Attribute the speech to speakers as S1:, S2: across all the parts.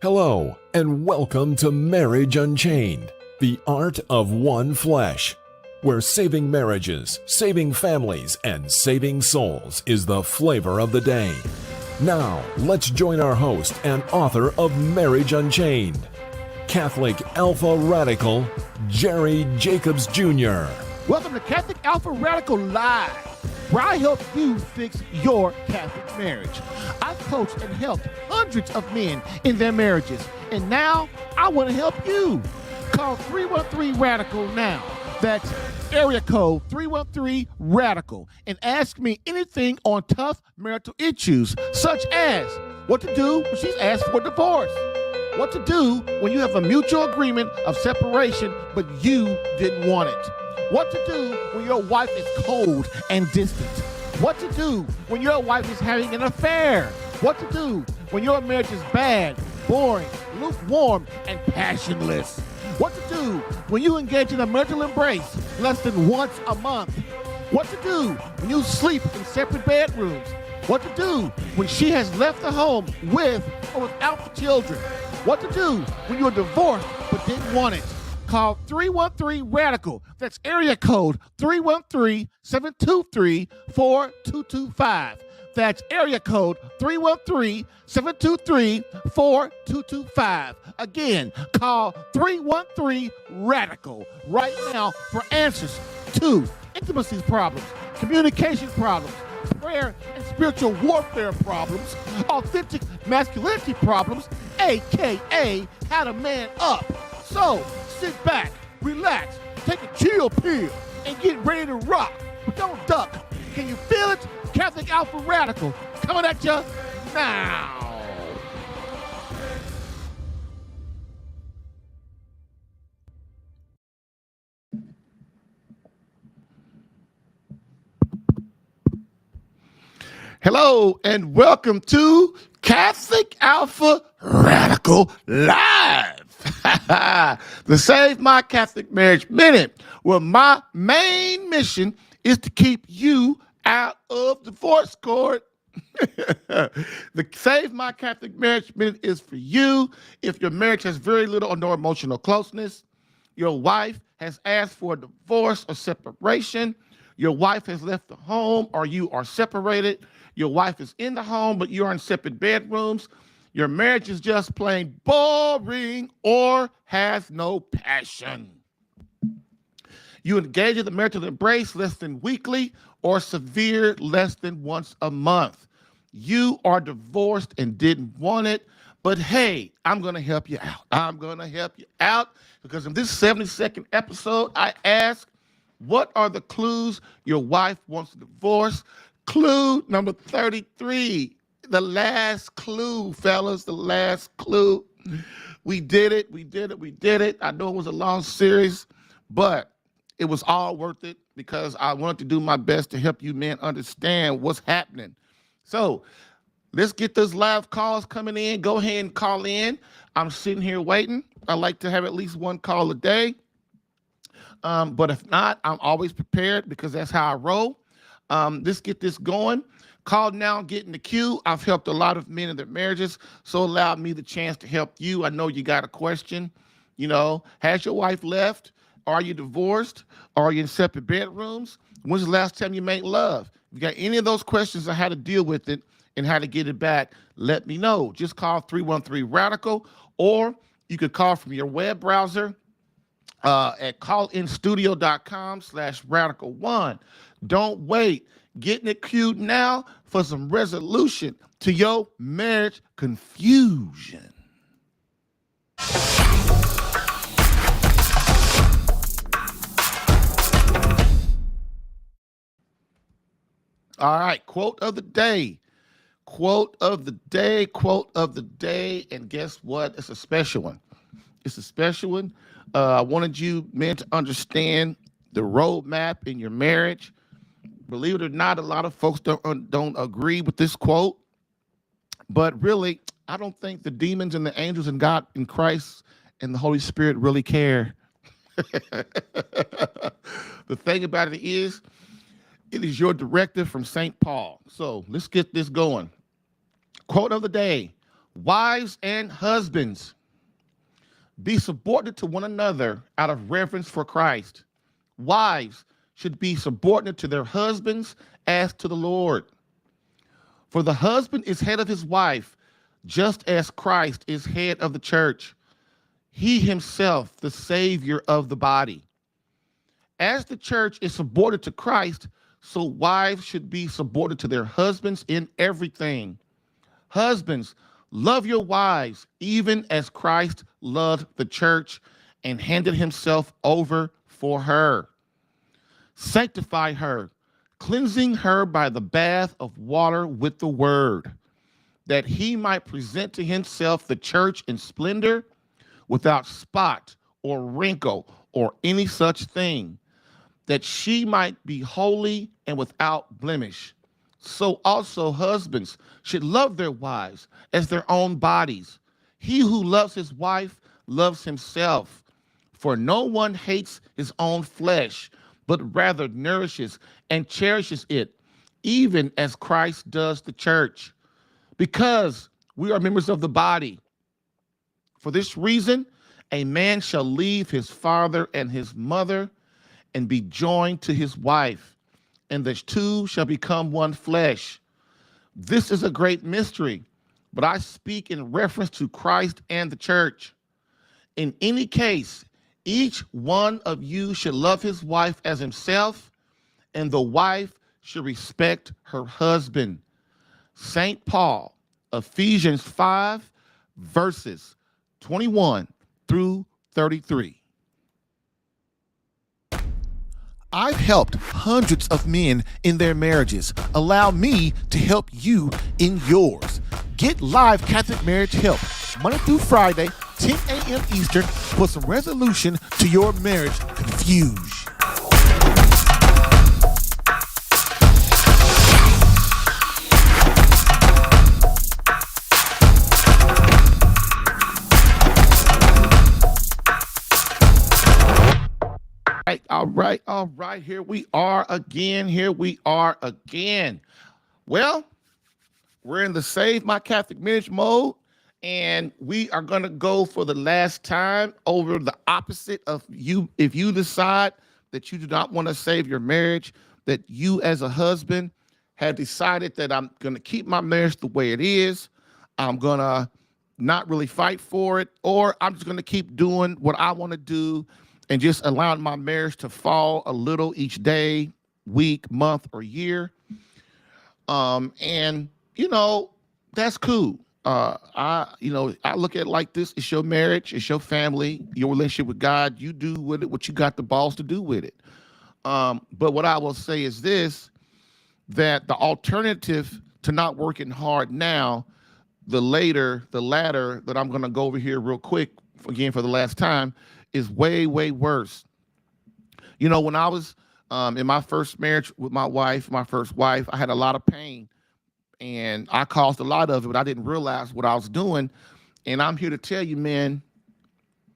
S1: Hello, and welcome to Marriage Unchained, the art of one flesh, where saving marriages, saving families, and saving souls is the flavor of the day. Now, let's join our host and author of Marriage Unchained, Catholic Alpha Radical, Jerry Jacobs Jr.
S2: Welcome to Catholic Alpha Radical Live, where I help you fix your Catholic marriage. I've coached and helped hundreds of men in their marriages, and now I want to help you. Call 313-RADICAL now. That's area code 313-RADICAL, and ask me anything on tough marital issues, such as what to do when she's asked for divorce, what to do when you have a mutual agreement of separation but you didn't want it, what to do when your wife is cold and distant, what to do when your wife is having an affair, what to do when your marriage is bad, boring, lukewarm, and passionless, what to do when you engage in a marital embrace less than once a month, what to do when you sleep in separate bedrooms, what to do when she has left the home with or without the children, what to do when you're divorced but didn't want it. Call 313-RADICAL. That's area code 313-723-4225. That's area code 313-723-4225. Again, call 313-RADICAL right now for answers to intimacy problems, communication problems, prayer and spiritual warfare problems, authentic masculinity problems, a.k.a. how to man up. So, sit back, relax, take a chill pill, and get ready to rock. But don't duck. Can you feel it? Catholic Alpha Radical coming at you now. Hello, and welcome to Catholic Alpha Radical Live. The Save My Catholic Marriage Minute, where my main mission is to keep you out of divorce court. The Save My Catholic Marriage Minute is for you if your marriage has very little or no emotional closeness, your wife has asked for a divorce or separation, your wife has left the home or you are separated, your wife is in the home but you are in separate bedrooms, your marriage is just plain boring or has no passion. You engage in the marital embrace less than weekly or severe less than once a month. You are divorced and didn't want it, but hey, I'm going to help you out. I'm going to help you out because in this 72nd episode, I ask, what are the clues your wife wants a divorce? Clue number 33. The last clue, fellas, the last clue. We did it. I know it was a long series, but it was all worth it because I wanted to do my best to help you men understand what's happening. So let's get those live calls coming in. Go ahead and call in. I'm sitting here waiting. I like to have at least one call a day. But if not, I'm always prepared because that's how I roll. Let's get this going. Call now, get in the queue. I've helped a lot of men in their marriages, so allow me the chance to help you. I know you got a question. You know, has your wife left? Are you divorced? Are you in separate bedrooms? When's the last time you made love? If you got any of those questions on how to deal with it and how to get it back, let me know. Just call 313-RADICAL, or you could call from your web browser at callinstudio.com/radical1. Don't wait. Get in the queue now for some resolution to your marriage confusion. All right, quote of the day. Quote of the day, quote of the day. And guess what? It's a special one. It's a special one. I wanted you men to understand the roadmap in your marriage. Believe it or not, a lot of folks don't agree with this quote. But really, I don't think the demons and the angels and God and Christ and the Holy Spirit really care. The thing about it is your directive from St. Paul. So let's get this going. Quote of the day: Wives and husbands, be subordinate to one another out of reverence for Christ. Wives should be subordinate to their husbands as to the Lord. For the husband is head of his wife, just as Christ is head of the church, he himself the Savior of the body. As the church is subordinate to Christ, so wives should be subordinate to their husbands in everything. Husbands, love your wives, even as Christ loved the church and handed himself over for her. Sanctify her, cleansing her by the bath of water with the word, that he might present to himself the church in splendor, without spot or wrinkle or any such thing, that she might be holy and without blemish. So also husbands should love their wives as their own bodies. He who loves his wife loves himself. For no one hates his own flesh, but rather nourishes and cherishes it, even as Christ does the church, because we are members of the body. For this reason, a man shall leave his father and his mother and be joined to his wife, and the two shall become one flesh. This is a great mystery, but I speak in reference to Christ and the church. In any case, each one of you should love his wife as himself, and the wife should respect her husband. St. Paul, Ephesians 5, verses 21 through 33. I've helped hundreds of men in their marriages. Allow me to help you in yours. Get live Catholic marriage help Monday through Friday, 10 a.m. Eastern, for some resolution to your marriage confusion. All right. Here we are again. Well, we're in the Save My Catholic Marriage mode, and we are going to go for the last time over the opposite of you. If you decide that you do not want to save your marriage, that you as a husband have decided that I'm going to keep my marriage the way it is, I'm going to not really fight for it, or I'm just going to keep doing what I want to do and just allowing my marriage to fall a little each day, week, month, or year. And that's cool. I look at it like this: it's your marriage, it's your family, your relationship with God. You do with it what you got the balls to do with it. But what I will say is this: that the alternative to not working hard now, the latter that I'm going to go over here real quick again for the last time, is way, way worse. When I was in my first marriage with my first wife, I had a lot of pain, and I caused a lot of it, but I didn't realize what I was doing. And I'm here to tell you, man,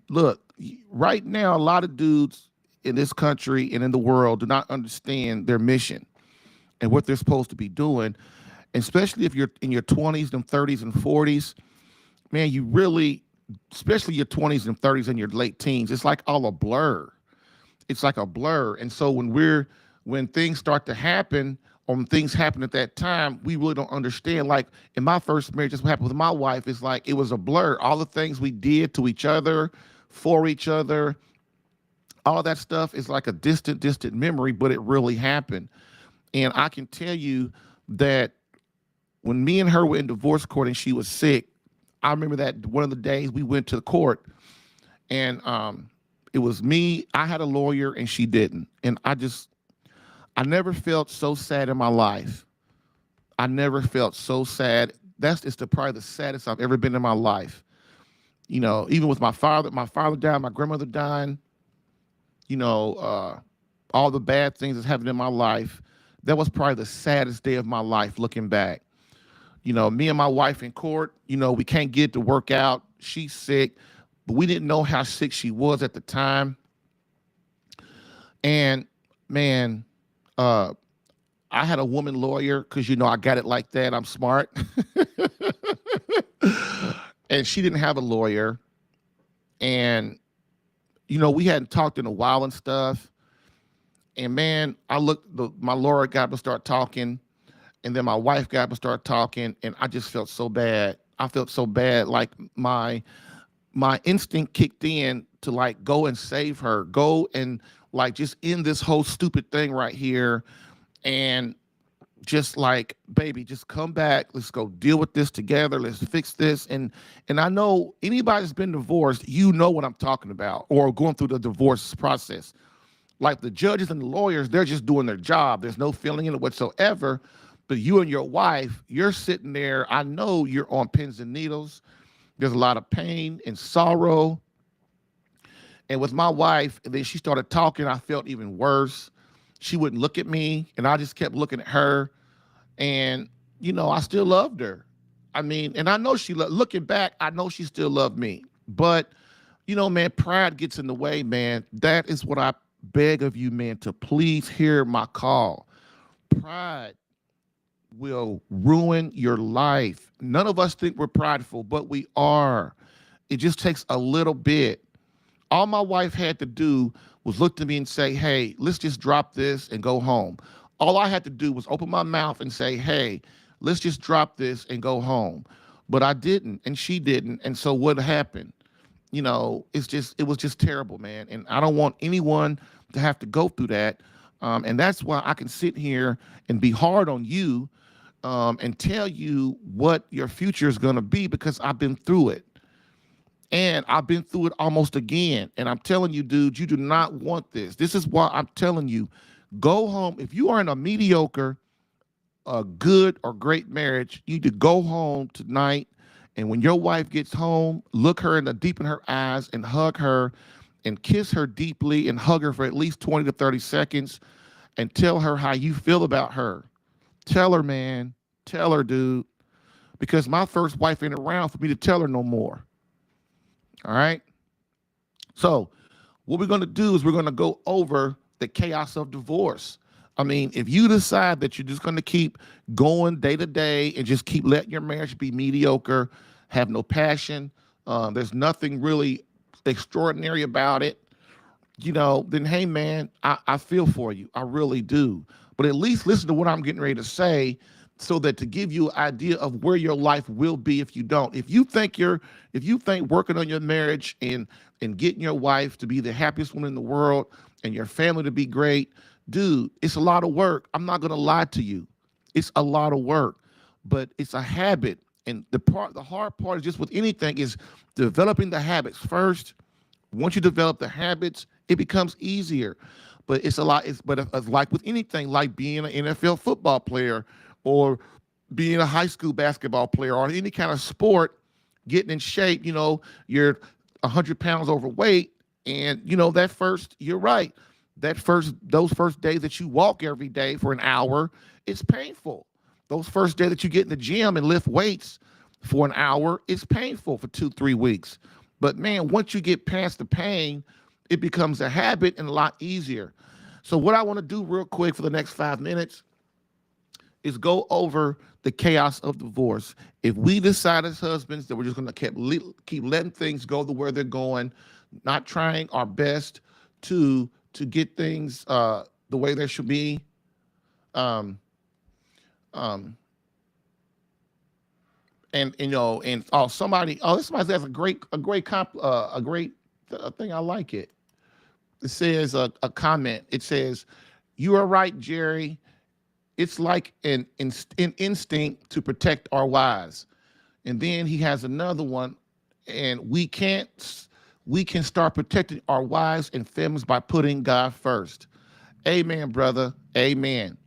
S2: look, right now, a lot of dudes in this country and in the world do not understand their mission and what they're supposed to be doing. And especially if you're in your 20s and 30s and 40s, man, you really, especially your 20s and 30s and your late teens, it's like all a blur. It's like a blur. And so when things start to happen, or when things happen at that time, we really don't understand. Like in my first marriage, that's what happened with my wife. It's like it was a blur. All the things we did to each other, for each other, all of that stuff is like a distant, distant memory, but it really happened. And I can tell you that when me and her were in divorce court and she was sick, I remember that one of the days we went to the court, and it was me. I had a lawyer and she didn't. And I never felt so sad in my life. I never felt so sad. Probably the saddest I've ever been in my life. Even with my father died, my grandmother died, all the bad things that's happened in my life. That was probably the saddest day of my life looking back. Me and my wife in court, we can't get to work out. She's sick, but we didn't know how sick she was at the time. And man, I had a woman lawyer because, I got it like that. I'm smart. and she didn't have a lawyer. And, we hadn't talked in a while and stuff. And man, my lawyer got to start talking. And then my wife got to start talking. And I just felt so bad. I felt so bad. Like my instinct kicked in to like go and save her, go and like just end this whole stupid thing right here. And just like, baby, just come back. Let's go deal with this together. Let's fix this. And I know anybody that's been divorced, you know what I'm talking about, or going through the divorce process. Like the judges and the lawyers, they're just doing their job. There's no feeling in it whatsoever. But you and your wife, you're sitting there. I know you're on pins and needles. There's a lot of pain and sorrow. And with my wife, and then she started talking, I felt even worse. She wouldn't look at me, and I just kept looking at her. And, I still loved her. I mean, and I know looking back, I know she still loved me. But, man, pride gets in the way, man. That is what I beg of you, man, to please hear my call. Pride will ruin your life. None of us think we're prideful, but we are. It just takes a little bit. All my wife had to do was look to me and say, hey, let's just drop this and go home. All I had to do was open my mouth and say, hey, let's just drop this and go home. But I didn't, and she didn't. And so what happened? It was just terrible, man. And I don't want anyone to have to go through that. And that's why I can sit here and be hard on you and tell you what your future is going to be, because I've been through it. And I've been through it almost again. And I'm telling you, dude, you do not want this. This is why I'm telling you, go home. If you are in a mediocre, good or great marriage, you need to go home tonight. And when your wife gets home, look her deep in her eyes and hug her and kiss her deeply and hug her for at least 20 to 30 seconds and tell her how you feel about her. Tell her, man. Tell her, dude. Because my first wife ain't around for me to tell her no more. All right. So what we're going to do is we're going to go over the chaos of divorce. I mean, if you decide that you're just going to keep going day to day and just keep letting your marriage be mediocre, have no passion, there's nothing really extraordinary about it, then hey, man, I feel for you. I really do. But at least listen to what I'm getting ready to say, so that to give you an idea of where your life will be if you don't. If you think working on your marriage and getting your wife to be the happiest woman in the world and your family to be great, dude, it's a lot of work. I'm not going to lie to you. It's a lot of work, but it's a habit. And the hard part is just with anything is developing the habits first. Once you develop the habits, it becomes easier. But it's like with anything, like being an NFL football player or being a high school basketball player or any kind of sport, getting in shape, you're 100 pounds overweight. And, you're right. Those first days that you walk every day for an hour, it's painful. Those first days that you get in the gym and lift weights for an hour, it's painful for 2-3 weeks. But man, once you get past the pain, it becomes a habit and a lot easier. So what I want to do real quick for the next 5 minutes is go over the chaos of divorce. If we decide as husbands that we're just going to keep letting things go the way they're going, not trying our best to get things the way they should be, and somebody has a great thing. I like it. It says a comment. It says, "You are right, Jerry. It's like an instinct to protect our wives." And then he has another one, and we can start protecting our wives and families by putting God first. Amen, brother. Amen.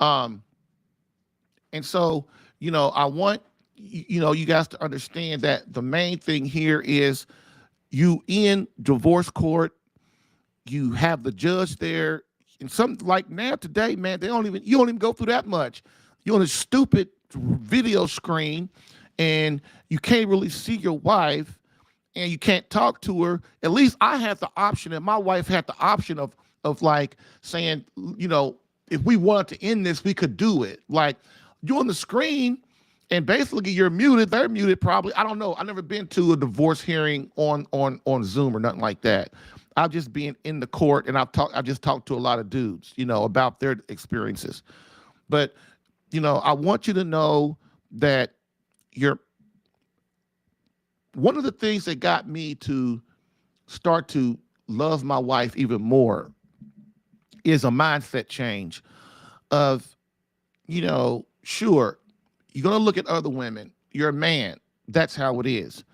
S2: And so, I want, you guys to understand that the main thing here is you in divorce court, you have the judge there. And something like now today, man, you don't even go through that much. You're on a stupid video screen and you can't really see your wife and you can't talk to her. At least I had the option, and my wife had the option of like saying, if we wanted to end this, we could do it. Like, you're on the screen And basically you're muted. They're muted probably. I don't know. I've never been to a divorce hearing on Zoom or nothing like that. I've just been in the court and I've just talked to a lot of dudes, about their experiences. But, I want you to know that you're one of the things that got me to start to love my wife even more is a mindset change of, sure, you're going to look at other women. You're a man. That's how it is.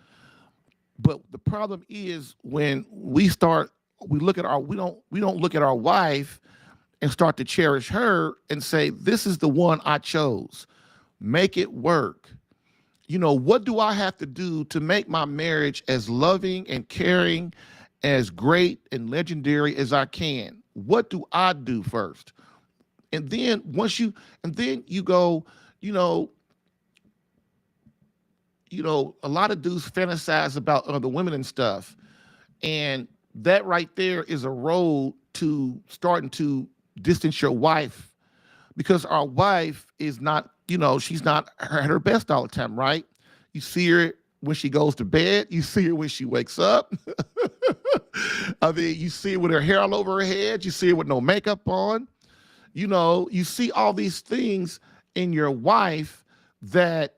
S2: But the problem is when we don't look at our wife and start to cherish her and say, this is the one I chose. Make it work. What do I have to do to make my marriage as loving and caring, as great and legendary as I can? What do I do first? And then you go, a lot of dudes fantasize about other women and stuff. And that right there is a road to starting to distance your wife, because our wife is not, she's not at her best all the time, right? You see her when she goes to bed. You see her when she wakes up. I mean, you see her with her hair all over her head. You see her with no makeup on. You see all these things in your wife that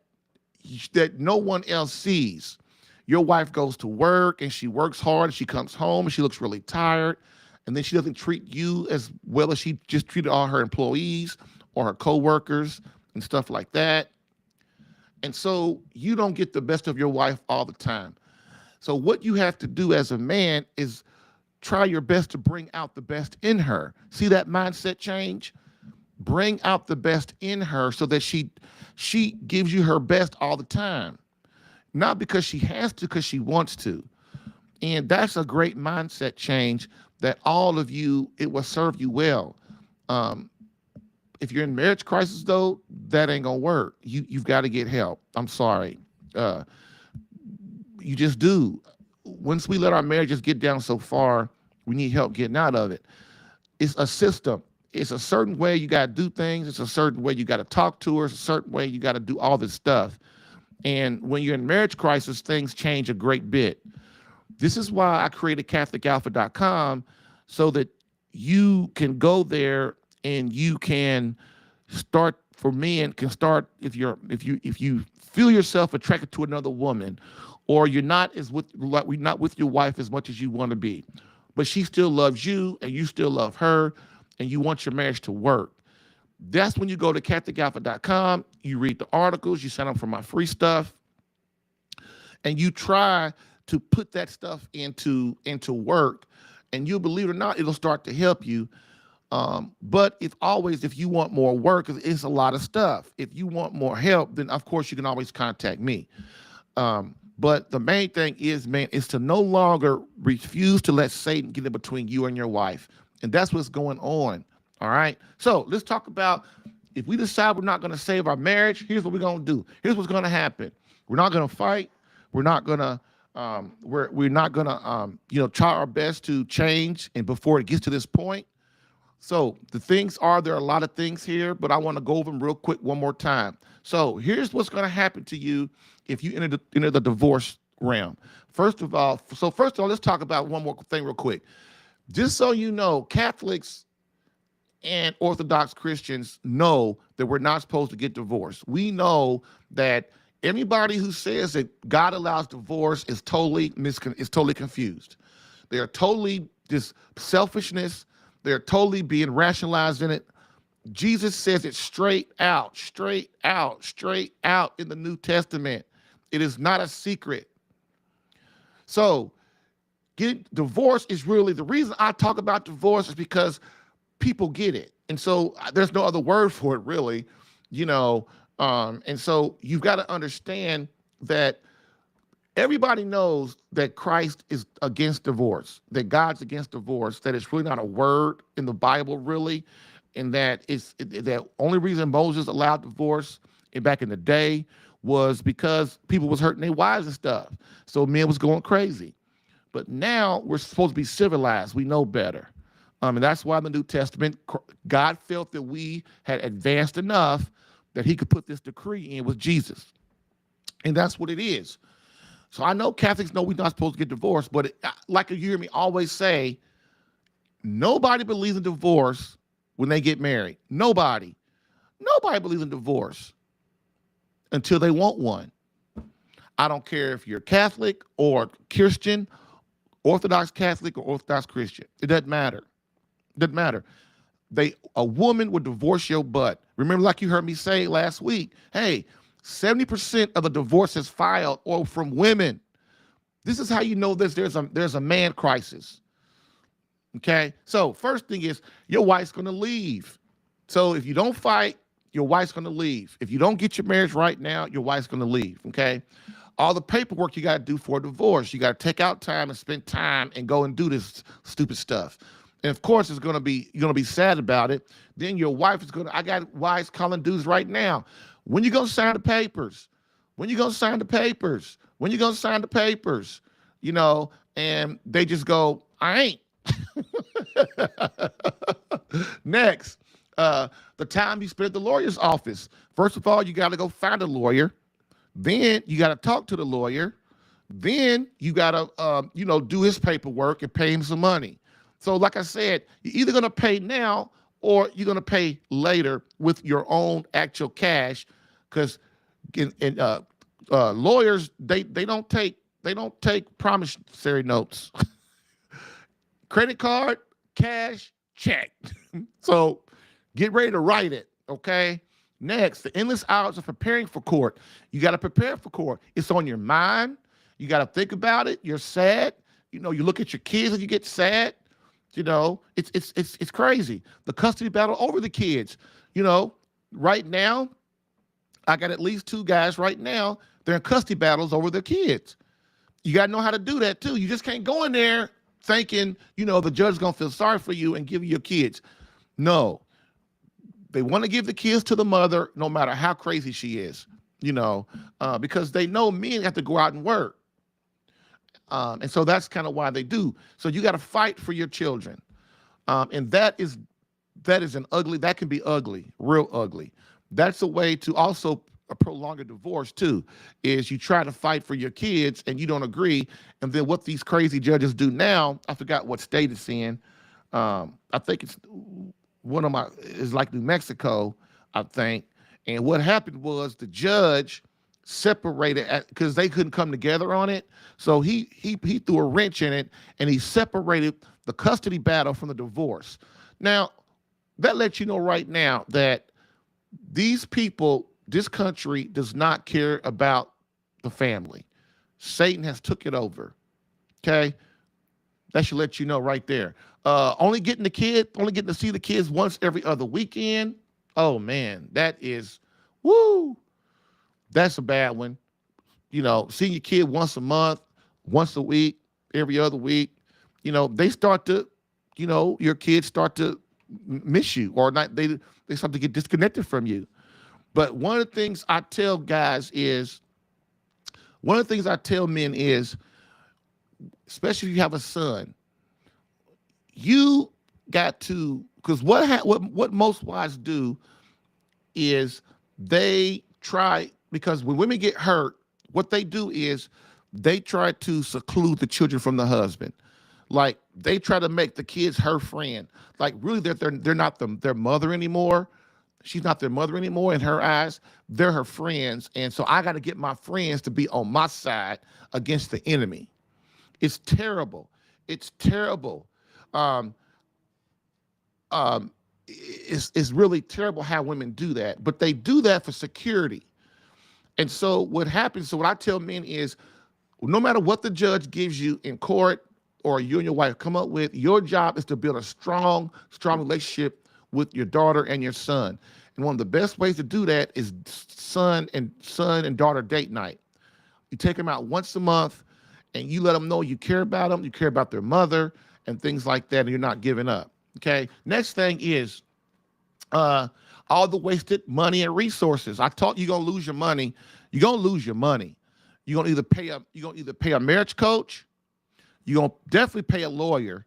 S2: no one else sees. Your wife goes to work and she works hard and she comes home and she looks really tired, and then she doesn't treat you as well as she just treated all her employees or her coworkers and stuff like that. And so you don't get the best of your wife all the time. So what you have to do as a man is try your best to bring out the best in her. See that mindset change? Bring out the best in her so that she gives you her best all the time. Not because she has to, because she wants to. And that's a great mindset change that all of you, it will serve you well. If you're in marriage crisis, though, that ain't gonna work. You've got to get help. I'm sorry. You just do. Once we let our marriages get down so far, we need help getting out of it. It's a system. It's a certain way you got to do things. It's a certain way you got to talk to her. It's a certain way you got to do all this stuff. And when you're in marriage crisis, things change a great bit. This is why I created CatholicAlpha.com, so that you can go there and you can start, for men can start, if you feel yourself attracted to another woman, or you're not with your wife as much as you want to be, but she still loves you and you still love her and you want your marriage to work. That's when you go to CatholicAlpha.com, you read the articles, you sign up for my free stuff, and you try to put that stuff into work, and you believe it or not, it'll start to help you. But if you want more work, it's a lot of stuff. If you want more help, then of course you can always contact me. But the main thing is, man, is to no longer refuse to let Satan get in between you and your wife. And that's what's going on. All right. So let's talk about, if we decide we're not going to save our marriage, here's what we're going to do. Here's what's going to happen. We're not going to fight. We're not going to, try our best to change. And before it gets to this point. So there are a lot of things here, but I want to go over them real quick one more time. So here's what's going to happen to you if you enter the divorce realm. First of all, let's talk about one more thing real quick. Just so you know, Catholics and Orthodox Christians know that we're not supposed to get divorced. We know that anybody who says that God allows divorce is totally confused. They are totally just selfishness. They're totally being rationalized in it. Jesus says it straight out in the New Testament. It is not a secret. So getting divorced is really, the reason I talk about divorce is because people get it. And so there's no other word for it really, and so you've got to understand that everybody knows that Christ is against divorce, that God's against divorce, that it's really not a word in the Bible really, and that the only reason Moses allowed divorce back in the day was because people was hurting their wives and stuff. So men was going crazy. But now we're supposed to be civilized. We know better. And that's why in the New Testament, God felt that we had advanced enough that he could put this decree in was Jesus. And that's what it is. So I know Catholics know we're not supposed to get divorced, but like you hear me always say, nobody believes in divorce when they get married. Nobody. Nobody believes in divorce until they want one. I don't care if you're Catholic or Christian, Orthodox Catholic or Orthodox Christian. It doesn't matter. It doesn't matter. A woman would divorce your butt. Remember, like you heard me say last week, hey, 70% of the divorces filed are from women. This is how you know there's a man crisis. Okay? So first thing is your wife's going to leave. So if you don't fight, your wife's going to leave. If you don't get your marriage right now, your wife's going to leave. Okay? All the paperwork you got to do for a divorce, you got to take out time and spend time and go and do this stupid stuff. And of course, you're gonna be sad about it. Then your wife is I got wives calling dudes right now. When you gonna sign the papers? When you gonna sign the papers? When you gonna sign the papers? You know, and they just go, I ain't. Next, the time you spend at the lawyer's office. First of all, you got to go find a lawyer. Then you got to talk to the lawyer. Then you got to, do his paperwork and pay him some money. So like I said, you're either going to pay now or you're going to pay later with your own actual cash, because lawyers, they don't take promissory notes. Credit card, cash, check. So get ready to write it, okay? Next, the endless hours of preparing for court. You got to prepare for court. It's on your mind. You got to think about it. You're sad. You look at your kids and you get sad. It's crazy. The custody battle over the kids. Right now, I got at least 2 guys right now. They're in custody battles over their kids. You got to know how to do that too. You just can't go in there thinking, the judge is going to feel sorry for you and give you your kids. No. They want to give the kids to the mother no matter how crazy she is, because they know men have to go out and work. And so that's kind of why they do. So you got to fight for your children. And that can be ugly, real ugly. That's a way to also prolong a divorce too, is you try to fight for your kids and you don't agree. And then what these crazy judges do now, I forgot what state it's in. I think it's is like New Mexico, I think. And what happened was the judge separated, because they couldn't come together on it. So he threw a wrench in it and he separated the custody battle from the divorce. Now, that lets you know right now that these people, this country does not care about the family. Satan has took it over. Okay? That should let you know right there. Only getting to see the kids once every other weekend. Oh man, that's a bad one. Seeing your kid once a month, once a week, every other week, they start to, your kids start to miss you, or not. They start to get disconnected from you. But one of the things I tell men is, especially if you have a son, you got to, because what most wives do is they try, because when women get hurt, what they do is they try to seclude the children from the husband. Like they try to make the kids her friend. Like really, they're not their mother anymore. She's not their mother anymore in her eyes. They're her friends, and so I got to get my friends to be on my side against the enemy. It's terrible. It's terrible. It's really terrible how women do that, but they do that for security. And so what happens, so what I tell men is, no matter what the judge gives you in court or you and your wife come up with, your job is to build a strong relationship with your daughter and your son. And one of the best ways to do that is son and daughter date night. You take them out once a month and you let them know you care about them, you care about their mother and things like that, and you're not giving up. Okay. Next thing is all the wasted money and resources. I taught you're gonna lose your money. You're gonna lose your money. You're gonna either pay a marriage coach. You're gonna definitely pay a lawyer.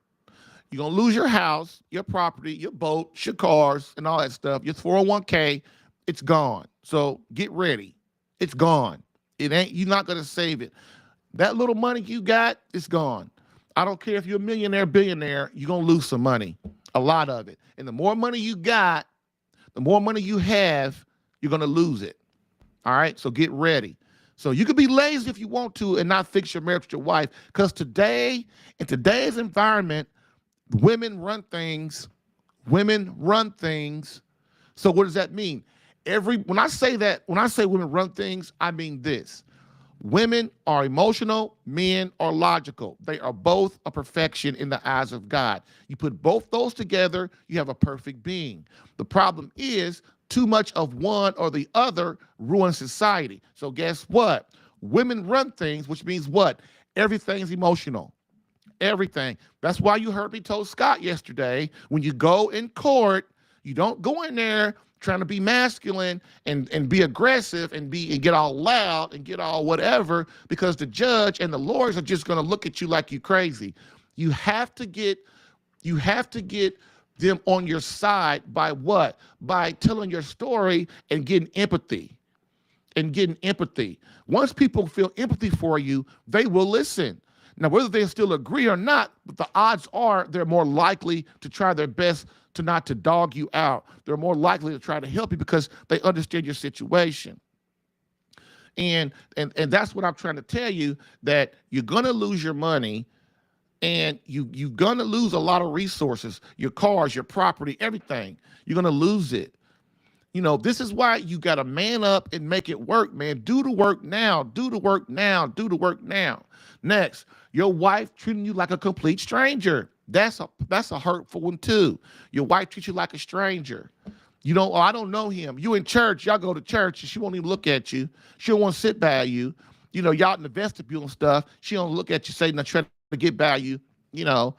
S2: You're gonna lose your house, your property, your boat, your cars, and all that stuff. Your 401k. it's gone. So get ready. It's gone. You're not going to save it. That little money you got, it's gone. I don't care if you're a millionaire, billionaire, you're going to lose some money, a lot of it. And the more money you got, the more money you have, you're going to lose it. All right? So get ready. So you can be lazy if you want to and not fix your marriage with your wife, because today, in today's environment, women run things. Women run things. So what does that mean? When I say women run things, I mean this. Women are emotional, men are logical. They are both a perfection in the eyes of God. You put both those together, you have a perfect being. The problem is too much of one or the other ruins society. So guess what? Women run things, which means what? Everything's emotional. Everything. That's why you heard me told Scott yesterday, when you go in court, you don't go in there trying to be masculine and be aggressive and get all loud and get all whatever, because the judge and the lawyers are just going to look at you like you crazy. You have to get them on your side by what? By telling your story and getting empathy. Once people feel empathy for you, they will listen. Now, whether they still agree or not, but the odds are they're more likely to try their best to not to dog you out. They're more likely to try to help you because they understand your situation. And that's what I'm trying to tell you, that you're going to lose your money, and you're going to lose a lot of resources, your cars, your property, everything. You're going to lose it. You know, this is why you got to man up and make it work, man. Do the work now. Do the work now. Do the work now. Next, your wife treating you like a complete stranger. That's a hurtful one too. Your wife treats you like a stranger. You don't, I don't know him. You in church, y'all go to church, and she won't even look at you. She don't want to sit by you. You know, y'all in the vestibule and stuff. She don't look at you, say, "Now try to get by you." It's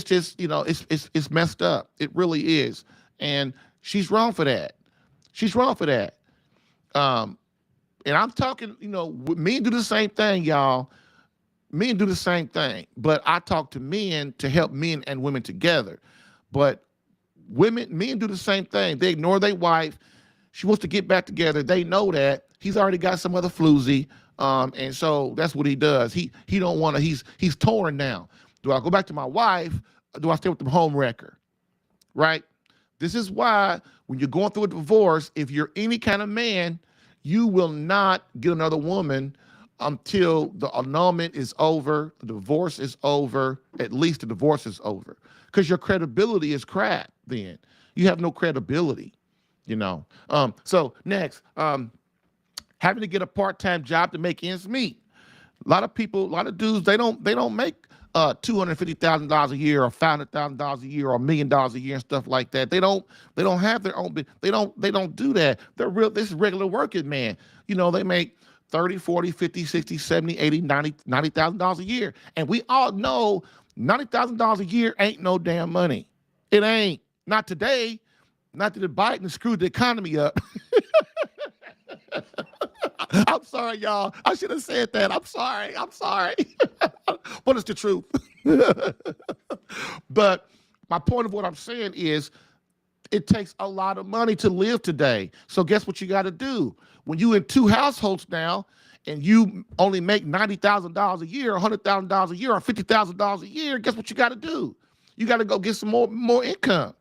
S2: just, it's messed up. It really is, and she's wrong for that. She's wrong for that. And I'm talking, men do the same thing, y'all. Men do the same thing, but I talk to men to help men and women together. But men do the same thing. They ignore their wife. She wants to get back together. They know that he's already got some other floozy, and so that's what he does. He don't want to. He's torn now. Do I go back to my wife? Or do I stay with the home wrecker? Right. This is why when you're going through a divorce, if you're any kind of man, you will not get another woman until the annulment is over, the divorce is over, at least the divorce is over. Because your credibility is crap then. You have no credibility, So next, having to get a part-time job to make ends meet. A lot of dudes, they don't make $250,000 a year or $500,000 a year or $1 million a year and stuff like that. They don't have their own. They don't do that. This is regular working man. They make 30, 40, 50, 60, 70, 80, 90, $90,000 a year. And we all know $90,000 a year ain't no damn money. It ain't. Not today. Not that Biden screwed the economy up. I'm sorry, y'all. I should have said that. I'm sorry. But it's the truth. But my point of what I'm saying is, it takes a lot of money to live today. So guess what you got to do? When you in two households now and you only make $90,000 a year, $100,000 a year, or $50,000 a year, guess what you got to do? You got to go get some more income,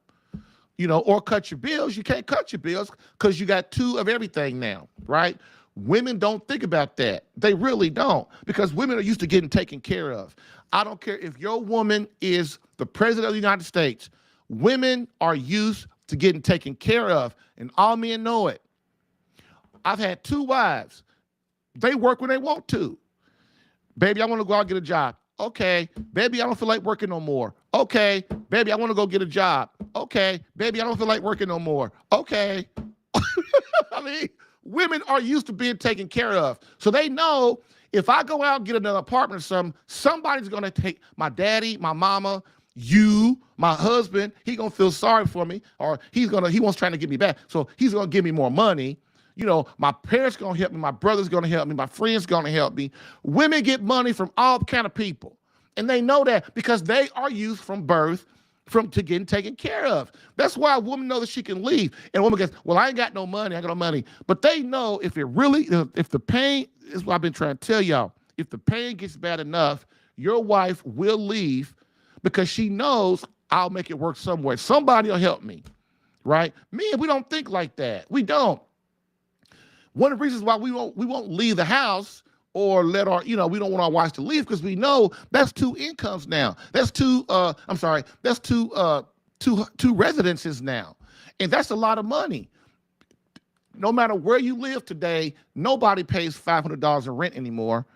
S2: or cut your bills. You can't cut your bills because you got two of everything now, right? Women don't think about that. They really don't, because women are used to getting taken care of. I don't care if your woman is the president of the United States. Women are used to getting taken care of, and all men know it. I've had two wives. They work when they want to. Baby, I want to go out and get a job. Okay. Baby, I don't feel like working no more. Okay. Baby, I want to go get a job. Okay. Baby, I don't feel like working no more. Okay. I mean, women are used to being taken care of. So they know if I go out and get another apartment or something, somebody's going to take my daddy, my mama, you, my husband. He going to feel sorry for me, or he wants trying to get me back. So he's going to give me more money. My parents going to help me. My brother's going to help me. My friends going to help me. Women get money from all kind of people. And they know that because they are used from birth from to getting taken care of. That's why a woman knows that she can leave. And a woman goes, well, I ain't got no money. I got no money. But they know if the pain, is what I've been trying to tell y'all, if the pain gets bad enough, your wife will leave because she knows I'll make it work somewhere. Somebody will help me, right? Men, we don't think like that. We don't. One of the reasons why we won't leave the house or let our, we don't want our wives to leave because we know that's two incomes now. That's that's two residences now. And that's a lot of money. No matter where you live today, nobody pays $500 in rent anymore.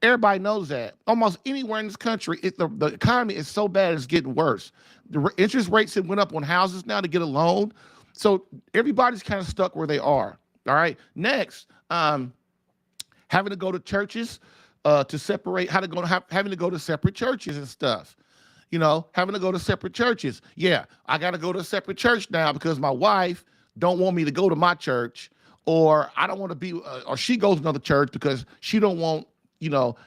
S2: Everybody knows that. Almost anywhere in this country, the economy is so bad it's getting worse. The interest rates have went up on houses now to get a loan. So everybody's kind of stuck where they are. All right. Next, having to go to churches to separate, having to go to separate churches and stuff. Having to go to separate churches. Yeah, I got to go to a separate church now because my wife don't want me to go to my church, or I don't want to be, or she goes to another church because she don't want,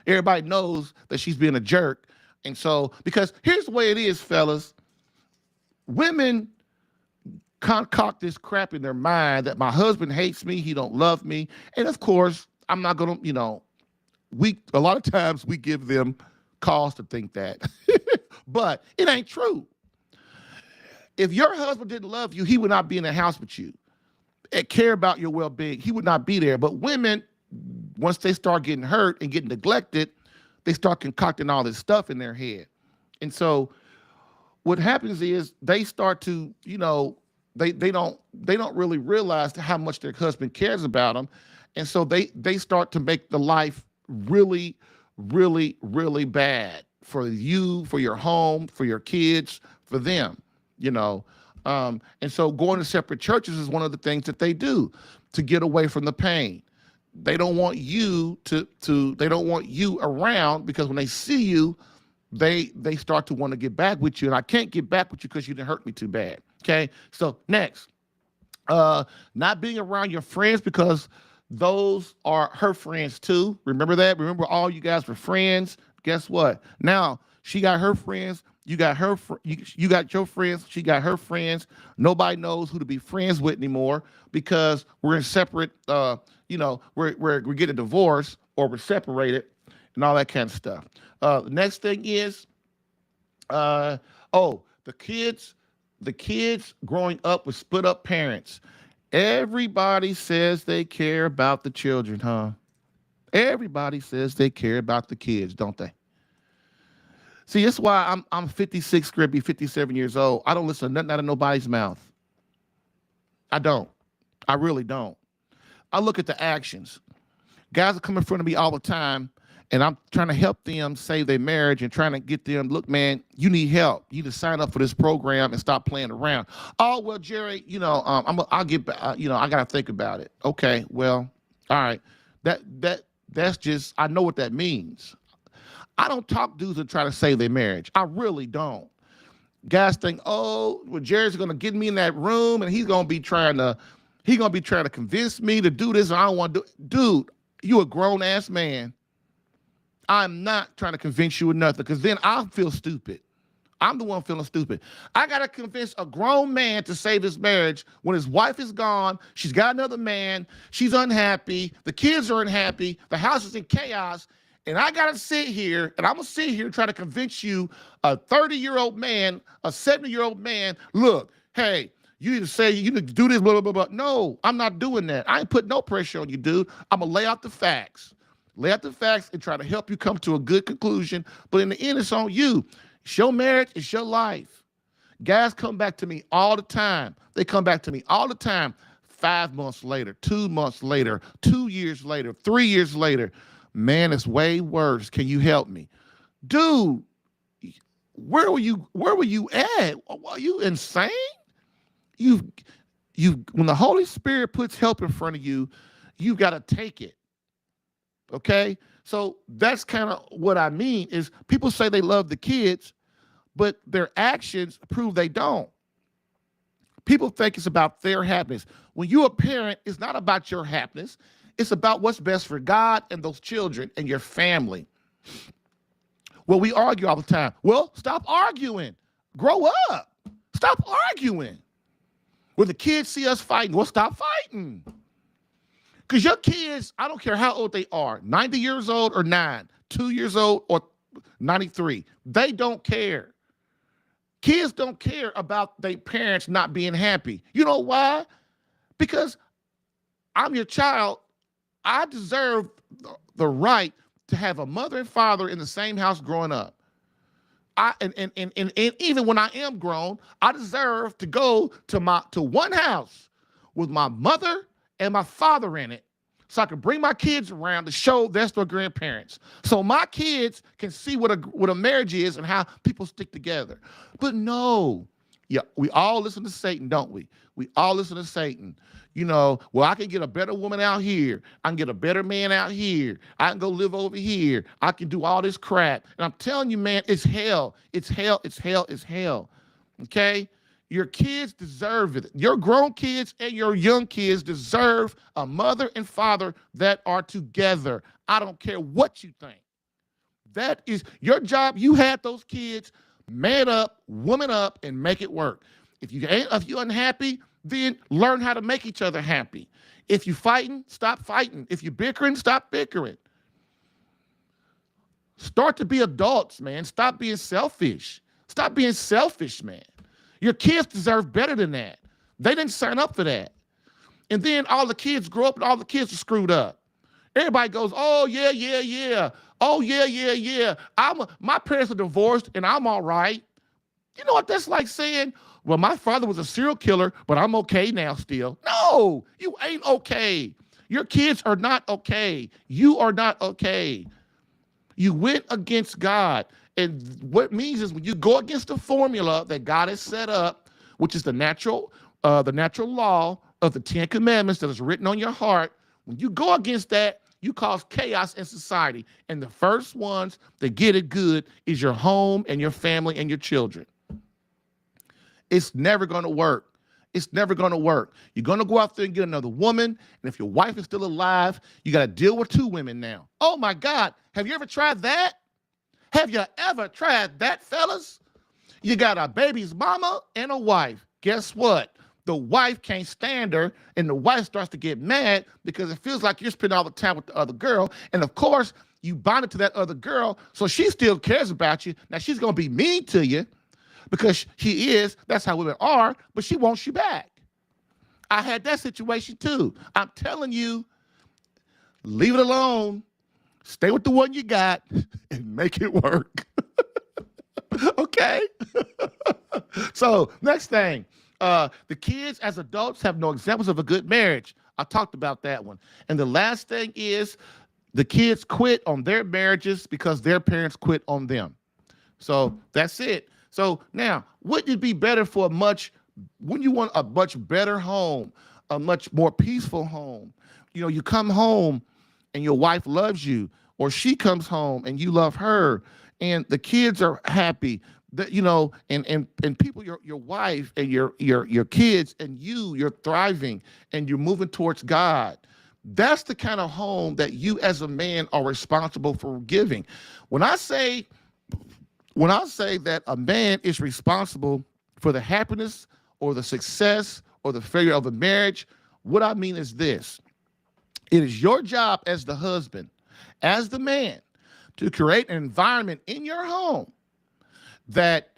S2: everybody knows that she's being a jerk. And so, because here's the way it is, fellas, women concoct this crap in their mind that my husband hates me, he don't love me. And of course, I'm not going to, a lot of times we give them cause to think that, but it ain't true. If your husband didn't love you, he would not be in the house with you and care about your well-being. He would not be there. But women, once they start getting hurt and getting neglected, they start concocting all this stuff in their head. And so what happens is they start to, they don't really realize how much their husband cares about them. And so they start to make the life really, really, really bad for you, for your home, for your kids, for them, And so going to separate churches is one of the things that they do to get away from the pain. They don't want you they don't want you around because when they see you, they start to want to get back with you. And I can't get back with you because you didn't hurt me too bad. Okay. So next, not being around your friends because those are her friends too. Remember that? Remember all you guys were friends. Guess what? Now she got her friends. You got you got your friends. She got her friends. Nobody knows who to be friends with anymore because we're in separate, we're getting divorced or we're separated and all that kind of stuff. The next thing is, the kids growing up with split up parents. Everybody says they care about the children, huh? Everybody says they care about the kids, don't they? See, that's why I'm 56, going to be 57 years old. I don't listen to nothing out of nobody's mouth. I don't. I really don't. I look at the actions. Guys are coming in front of me all the time, and I'm trying to help them save their marriage and trying to get them, look, man, you need help. You need to sign up for this program and stop playing around. Oh, well, Jerry, I'll get back, I got to think about it. Okay, well, all right. That's just, I know what that means. I don't talk dudes that try to save their marriage. I really don't. Guys think, oh, well, Jerry's going to get me in that room and he's going to be trying to convince me to do this and I don't want to do it. Dude, you a grown ass man. I'm not trying to convince you of nothing because then I'll feel stupid. I'm the one feeling stupid. I got to convince a grown man to save his marriage when his wife is gone. She's got another man. She's unhappy. The kids are unhappy. The house is in chaos. And I got to sit here, and I'm going to sit here and try to convince you, a 30-year-old man, a 70-year-old man, look, hey, you need to do this, blah, blah, blah, blah. No, I'm not doing that. I ain't putting no pressure on you, dude. I'm going to lay out the facts. Lay out the facts and try to help you come to a good conclusion. But in the end, it's on you. It's your marriage. It's your life. Guys come back to me all the time. They come back to me all the time. 5 months later, 2 months later, 2 years later, 3 years later. Man, it's way worse. Can you help me? Dude, where were you at? Are you insane? When the Holy Spirit puts help in front of you, you've got to take it. Okay? So that's kind of what I mean is people say they love the kids, but their actions prove they don't. People think it's about their happiness. When you're a parent, it's not about your happiness. It's about what's best for God and those children and your family. Well, we argue all the time. Well, stop arguing. Grow up. Stop arguing. When the kids see us fighting, we'll stop fighting. Because your kids, I don't care how old they are, 90 years old or 9, 2 years old or 93, they don't care. Kids don't care about their parents not being happy. You know why? Because I'm your child. I deserve the right to have a mother and father in the same house growing up. And even when I am grown, I deserve to go to one house with my mother and my father in it, so I can bring my kids around to show their grandparents, so my kids can see what a marriage is and how people stick together. But no, yeah, we all listen to Satan, don't we? We all listen to Satan. You know, well, I can get a better woman out here. I can get a better man out here. I can go live over here. I can do all this crap. And I'm telling you, man, it's hell. It's hell. It's hell. It's hell. Okay? Your kids deserve it. Your grown kids and your young kids deserve a mother and father that are together. I don't care what you think. That is your job. You had those kids. Man up, woman up, and make it work. If you're unhappy, then learn how to make each other happy. If you're fighting, stop fighting. If you're bickering, stop bickering. Start to be adults, man. Stop being selfish. Stop being selfish, man. Your kids deserve better than that. They didn't sign up for that. And then all the kids grow up and all the kids are screwed up. Everybody goes, oh, yeah, yeah, yeah. Oh, yeah, yeah, yeah. My parents are divorced and I'm all right. You know what that's like saying? Well, my father was a serial killer, but I'm okay now still. No, you ain't okay. Your kids are not okay. You are not okay. You went against God. And what it means is when you go against the formula that God has set up, which is the natural law of the 10 Commandments that is written on your heart, when you go against that, you cause chaos in society. And the first ones that get it good is your home and your family and your children. It's never going to work. It's never going to work. You're going to go out there and get another woman. And if your wife is still alive, you got to deal with 2 women now. Oh, my God. Have you ever tried that? Have you ever tried that, fellas? You got a baby's mama and a wife. Guess what? The wife can't stand her, and the wife starts to get mad because it feels like you're spending all the time with the other girl. And, of course, you bonded to that other girl, so she still cares about you. Now, she's going to be mean to you because she is. That's how women are, but she wants you back. I had that situation, too. I'm telling you, leave it alone. Stay with the one you got and make it work. Okay? So, next thing. The kids as adults have no examples of a good marriage. I talked about that one. And the last thing is the kids quit on their marriages because their parents quit on them. So that's it. So now, wouldn't it be better for when you want a much better home, a much more peaceful home? You know, you come home and your wife loves you, or she comes home and you love her, and the kids are happy. That, you know, and people, your wife and your kids and you're thriving and you're moving towards God. That's the kind of home that you as a man are responsible for giving. When I say that a man is responsible for the happiness or the success or the failure of a marriage, what I mean is this. It is your job as the husband, as the man, to create an environment in your home that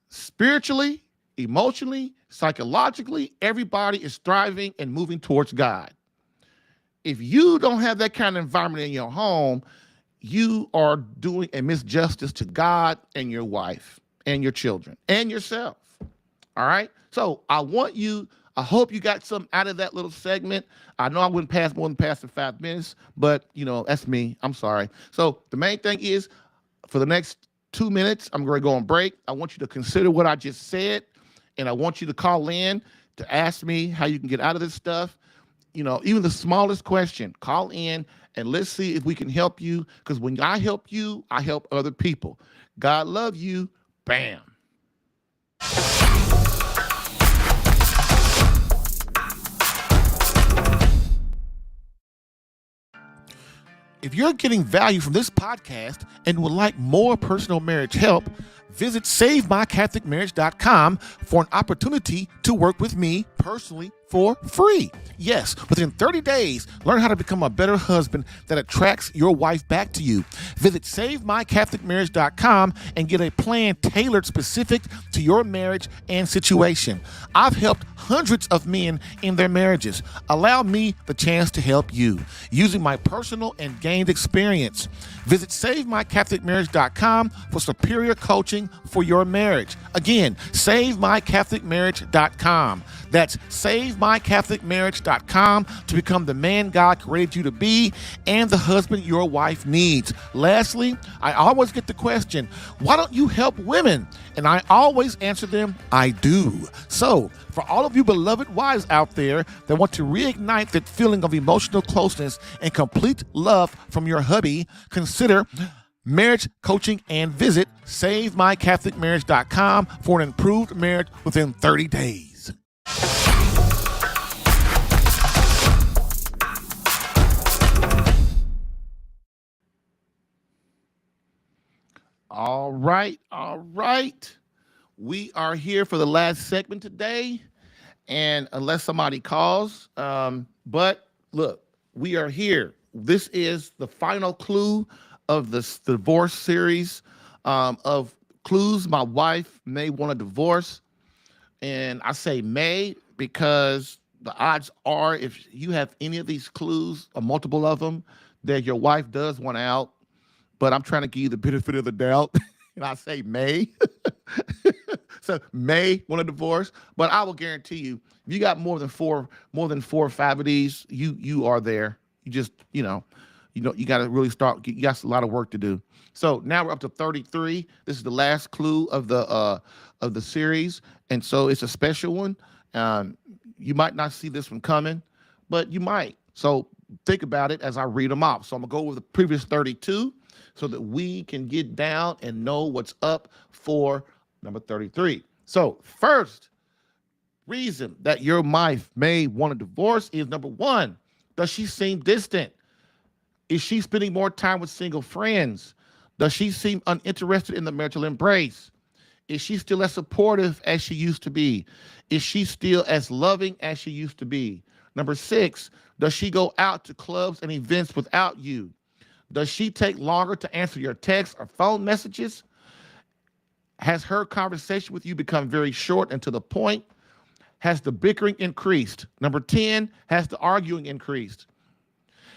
S2: spiritually, emotionally, psychologically, everybody is thriving and moving towards God. If you don't have that kind of environment in your home, you are doing a misjustice to God and your wife and your children and yourself. All right? So I hope you got something out of that little segment. I know I wouldn't pass more than past the 5 minutes, but, you know, that's me. I'm sorry. So the main thing is, for the next 2 minutes, I'm going to go on break. I want you to consider what I just said, and I want you to call in to ask me how you can get out of this stuff. You know, even the smallest question, call in and let's see if we can help you, because when I help you, I help other people. God love you. Bam. If you're getting value from this podcast and would like more personal marriage help, Visit SaveMyCatholicMarriage.com for an opportunity to work with me personally for free. Yes, within 30 days, learn how to become a better husband that attracts your wife back to you. Visit SaveMyCatholicMarriage.com and get a plan tailored specific to your marriage and situation. I've helped hundreds of men in their marriages. Allow me the chance to help you using my personal and gained experience. Visit SaveMyCatholicMarriage.com for superior coaching for your marriage. Again, SaveMyCatholicMarriage.com. That's SaveMyCatholicMarriage.com to become the man God created you to be and the husband your wife needs. Lastly, I always get the question, why don't you help women? And I always answer them, I do. So, for all of you beloved wives out there that want to reignite that feeling of emotional closeness and complete love from your hubby, consider marriage coaching and visit SaveMyCatholicMarriage.com for an improved marriage within 30 days. All right. We are here for the last segment today, and unless somebody calls, but look, we are here. This is the final clue of this divorce series of clues my wife may want a divorce. And I say may because the odds are if you have any of these clues or multiple of them, that your wife does want out. But I'm trying to give you the benefit of the doubt. And I say may. So may want a divorce. But I will guarantee you, if you got more than four or five of these, you are there. You just, you got to really start. You got a lot of work to do. So now we're up to 33. This is the last clue of the series. And so it's a special one. You might not see this one coming, but you might. So think about it as I read them off. So I'm going to go with the previous 32 so that we can get down and know what's up for number 33. So first reason that your wife may want a divorce is, number one, does she seem distant? Is she spending more time with single friends? Does she seem uninterested in the marital embrace? Is she still as supportive as she used to be? Is she still as loving as she used to be? Number 6, does she go out to clubs and events without you? Does she take longer to answer your texts or phone messages? Has her conversation with you become very short and to the point? Has the bickering increased? Number 10, has the arguing increased?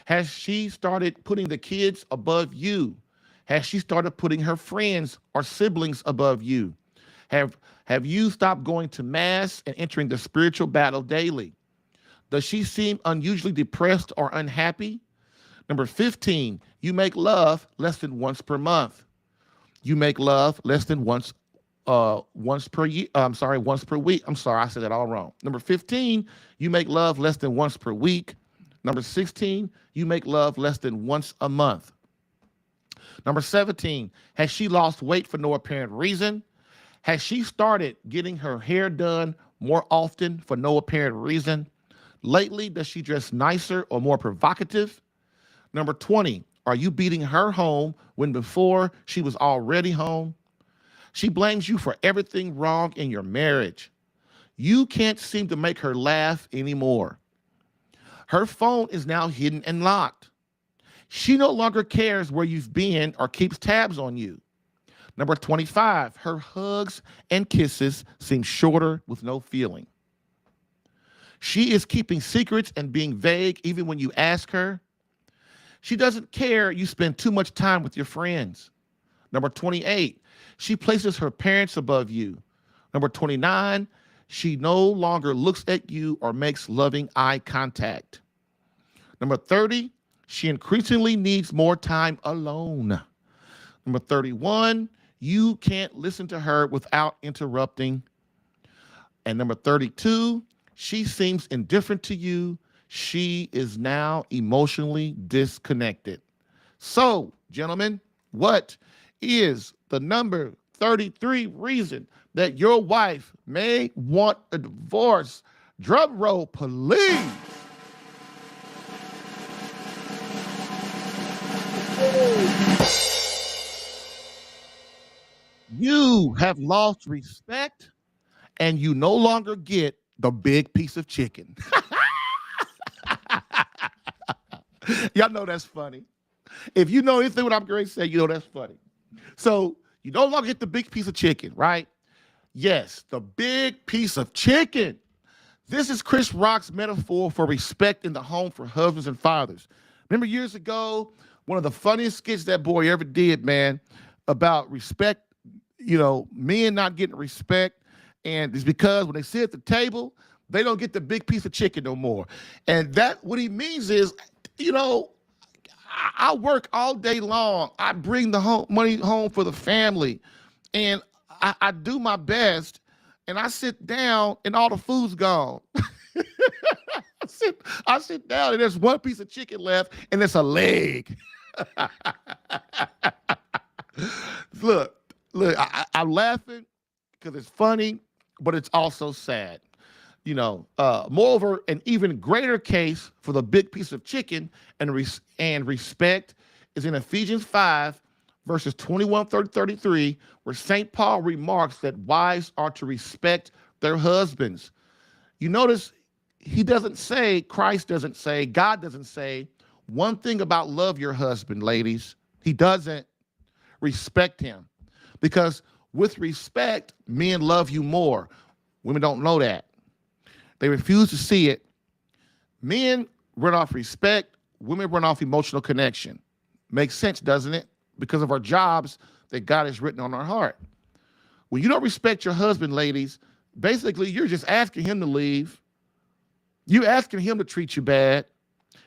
S2: Has she started putting the kids above you? Has she started putting her friends or siblings above you? Have you stopped going to mass and entering the spiritual battle daily? Does she seem unusually depressed or unhappy? Number 15, you make love less than once per month. You make love less than once per week. I'm sorry, I said that all wrong. Number 15, you make love less than once per week. Number 16, you make love less than once a month. Number 17, has she lost weight for no apparent reason? Has she started getting her hair done more often for no apparent reason? Lately, does she dress nicer or more provocative? Number 20, are you beating her home when before she was already home? She blames you for everything wrong in your marriage. You can't seem to make her laugh anymore. Her phone is now hidden and locked. She no longer cares where you've been or keeps tabs on you. Number 25, her hugs and kisses seem shorter with no feeling. She is keeping secrets and being vague even when you ask her. She doesn't care you spend too much time with your friends. Number 28, she places her parents above you. Number 29, she no longer looks at you or makes loving eye contact. Number 30, she increasingly needs more time alone. Number 31, you can't listen to her without interrupting. And number 32, she seems indifferent to you. She is now emotionally disconnected. So, gentlemen, what is the number 33 reason that your wife may want a divorce? Drum roll, please. You have lost respect and you no longer get the big piece of chicken. Y'all know that's funny. If you know anything what I'm going to say, you know that's funny. So you no longer get the big piece of chicken, right? Yes, the big piece of chicken. This is Chris Rock's metaphor for respect in the home for husbands and fathers. Remember years ago, one of the funniest skits that boy ever did, man, about respect, men not getting respect. And it's because when they sit at the table, they don't get the big piece of chicken no more. And that what he means is, I work all day long. I bring the money home for the family. And I do my best. And I sit down and all the food's gone. I sit down and there's one piece of chicken left and it's a leg. look, I'm laughing because it's funny, but it's also sad. Moreover, an even greater case for the big piece of chicken and respect is in Ephesians 5, verses 21 through 33, where St. Paul remarks that wives are to respect their husbands. You notice he doesn't say, Christ doesn't say, God doesn't say one thing about love your husband, ladies. He doesn't. Respect him. Because with respect, men love you more. Women don't know that. They refuse to see it. Men run off respect. Women run off emotional connection. Makes sense, doesn't it? Because of our jobs that God has written on our heart. When you don't respect your husband, ladies, basically you're just asking him to leave. You're asking him to treat you bad.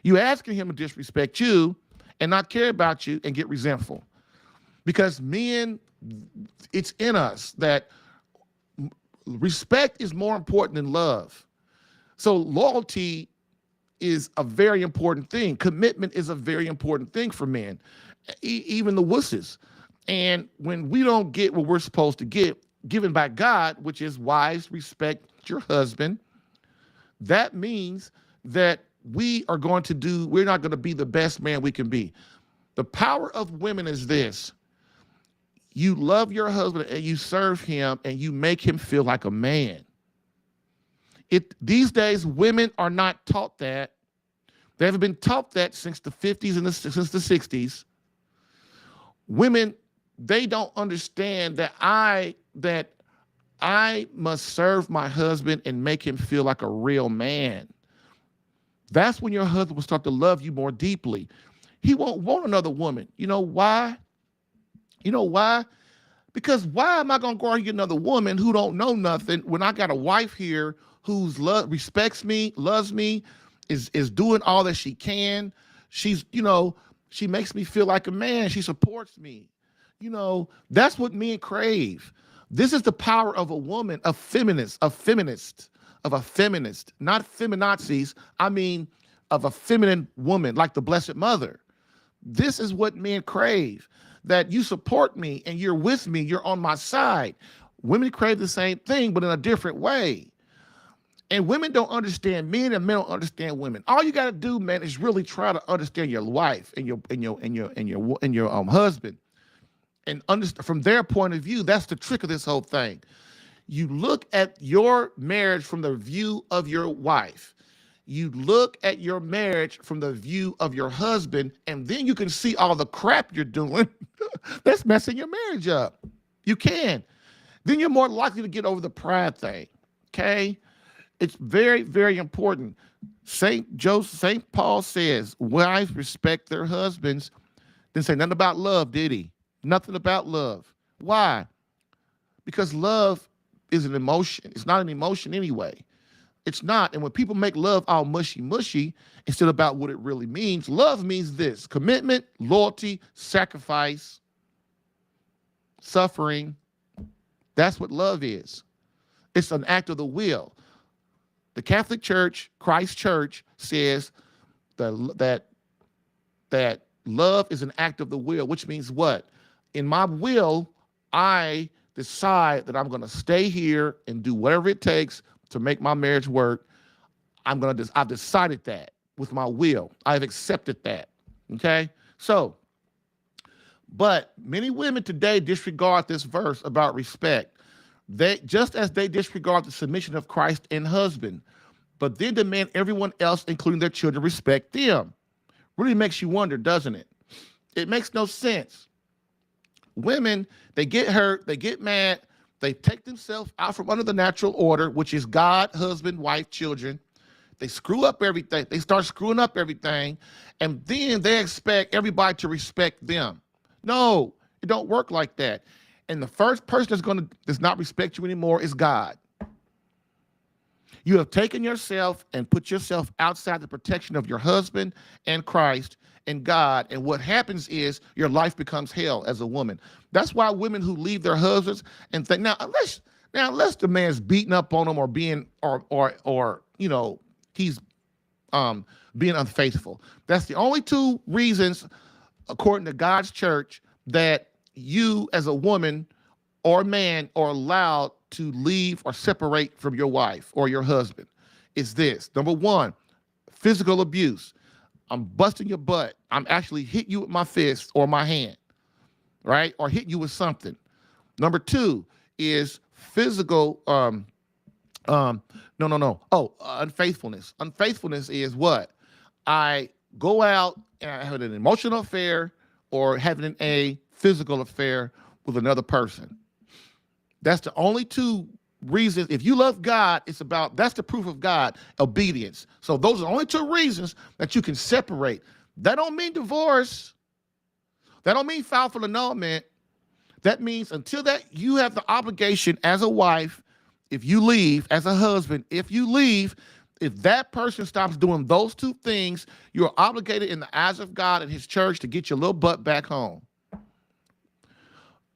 S2: You're asking him to disrespect you and not care about you and get resentful. Because men, it's in us that respect is more important than love. So loyalty is a very important thing. Commitment is a very important thing for men, even the wusses. And when we don't get what we're supposed to get, given by God, which is wives, respect your husband, that means that we're not going to be the best man we can be. The power of women is this. You love your husband and you serve him and you make him feel like a man. These days, women are not taught that. They haven't been taught that since the 50s and since the 60s. Women, they don't understand that I must serve my husband and make him feel like a real man. That's when your husband will start to love you more deeply. He won't want another woman. You know why? Because why am I going to go and get another woman who don't know nothing when I got a wife here who's respects me, loves me, is doing all that she can. She's, she makes me feel like a man. She supports me. That's what men crave. This is the power of a woman, a feminist, not feminazis. I mean, of a feminine woman like the Blessed Mother. This is what men crave, that you support me and you're with me, you're on my side. Women crave the same thing, but in a different way. And women don't understand men, and men don't understand women. All you got to do, man, is really try to understand your wife and your husband, and understand from their point of view. That's the trick of this whole thing. You look at your marriage from the view of your wife. You look at your marriage from the view of your husband, and then you can see all the crap you're doing that's messing your marriage up. You can. Then you're more likely to get over the pride thing. Okay? It's very, very important. St. Paul says, wives respect their husbands. Didn't say nothing about love, did he? Nothing about love. Why? Because love is an emotion. It's not an emotion anyway. It's not. And when people make love all mushy, instead about what it really means, love means this: commitment, loyalty, sacrifice, suffering. That's what love is. It's an act of the will. The Catholic Church, Christ Church, says that love is an act of the will, which means what? In my will, I decide that I'm going to stay here and do whatever it takes to make my marriage work. I've decided that with my will. I've accepted that. Okay? So But many women today disregard this verse about respect. They just as they disregard the submission of Christ and husband, but then demand everyone else, including their children, respect them. Really makes you wonder, doesn't it? It makes no sense. Women, they get hurt, they get mad, they take themselves out from under the natural order, which is God, husband, wife, children. They screw up everything. They start screwing up everything, and then they expect everybody to respect them. No, it don't work like that. And the first person does not respect you anymore is God. You have taken yourself and put yourself outside the protection of your husband and Christ and God. And what happens is your life becomes hell as a woman. That's why women who leave their husbands and think, unless the man's beating up on them or being or he's being unfaithful. That's the only two reasons, according to God's church, that you as a woman or man are allowed to leave or separate from your wife or your husband. Is this. Number one, physical abuse. I'm busting your butt. I'm actually hitting you with my fist or my hand, right? Or hitting you with something. Number two is physical, unfaithfulness. Unfaithfulness is what? I go out and I have an emotional affair or having a physical affair with another person. That's the only two reasons. If you love God, that's the proof of God, obedience. So those are the only two reasons that you can separate. That don't mean divorce. That don't mean file for annulment. That means until that you have the obligation as a wife, if you leave, as a husband, if you leave, if that person stops doing those two things, you're obligated in the eyes of God and his church to get your little butt back home.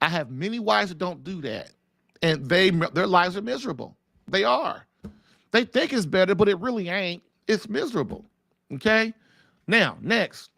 S2: I have many wives that don't do that. And their lives are miserable. They are. They think it's better, but it really ain't. It's miserable. Okay? Now, next.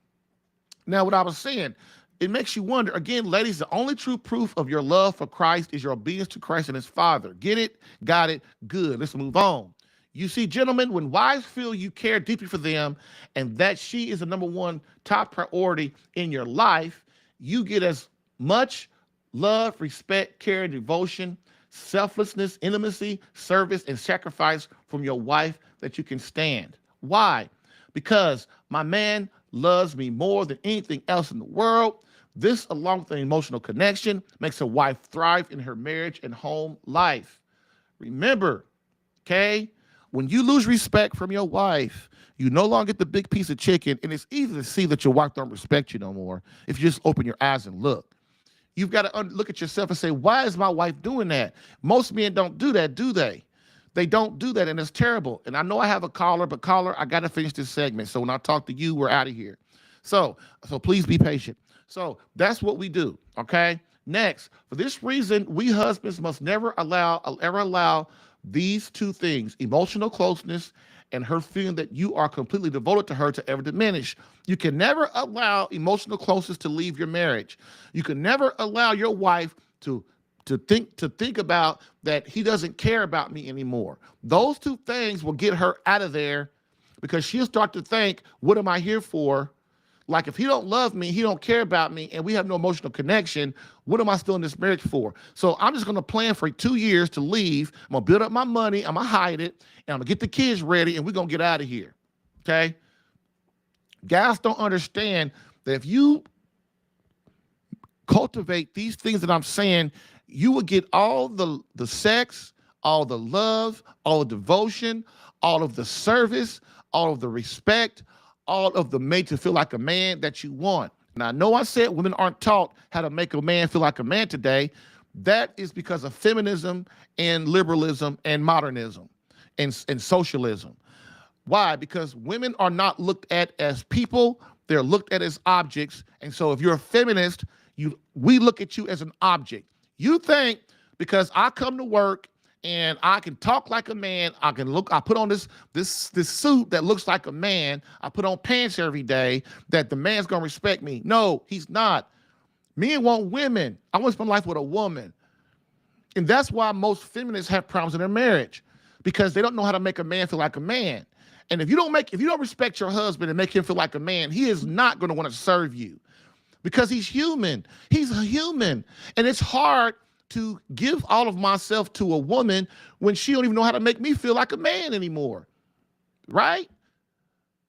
S2: Now, what I was saying, it makes you wonder. Again, ladies, the only true proof of your love for Christ is your obedience to Christ and his Father. Get it? Got it? Good. Let's move on. You see, gentlemen, when wives feel you care deeply for them and that she is the number one top priority in your life, you get as much love, respect, care, and devotion, selflessness, intimacy, service, and sacrifice from your wife that you can stand. Why? Because my man loves me more than anything else in the world. This, along with an emotional connection, makes a wife thrive in her marriage and home life. Remember, okay, when you lose respect from your wife, you no longer get the big piece of chicken, and it's easy to see that your wife don't respect you no more if you just open your eyes and look. You've got to look at yourself and say, why is my wife doing that? Most men don't do that, do they? They don't do that, and it's terrible. And I know I have a caller, but caller, I got to finish this segment. So when I talk to you, we're out of here. So please be patient. So that's what we do, okay? Next, for this reason, we husbands must never allow these two things, emotional closeness and her feeling that you are completely devoted to her, to ever diminish. You can never allow emotional closeness to leave your marriage. You can never allow your wife to think about that he doesn't care about me anymore. Those two things will get her out of there because she'll start to think, what am I here for? Like, if he don't love me, he don't care about me, and we have no emotional connection, what am I still in this marriage for? So I'm just going to plan for 2 years to leave. I'm going to build up my money. I'm going to hide it, and I'm going to get the kids ready, and we're going to get out of here, okay? Guys don't understand that if you cultivate these things that I'm saying, you will get all the sex, all the love, all the devotion, all of the service, all of the respect, all of the made to feel like a man that you want. Now, I know I said women aren't taught how to make a man feel like a man today. That is because of feminism and liberalism and modernism and socialism. Why? Because women are not looked at as people. They're looked at as objects. And so if you're a feminist, we look at you as an object. You think because I come to work and I can talk like a man, I put on this suit that looks like a man, I put on pants every day, that the man's gonna respect me. No, he's not. Men want women. I want to spend life with a woman. And that's why most feminists have problems in their marriage, because they don't know how to make a man feel like a man. And if you don't respect your husband and make him feel like a man, he is not going to want to serve you. because he's human. He's a human. And it's hard to give all of myself to a woman when she don't even know how to make me feel like a man anymore. Right?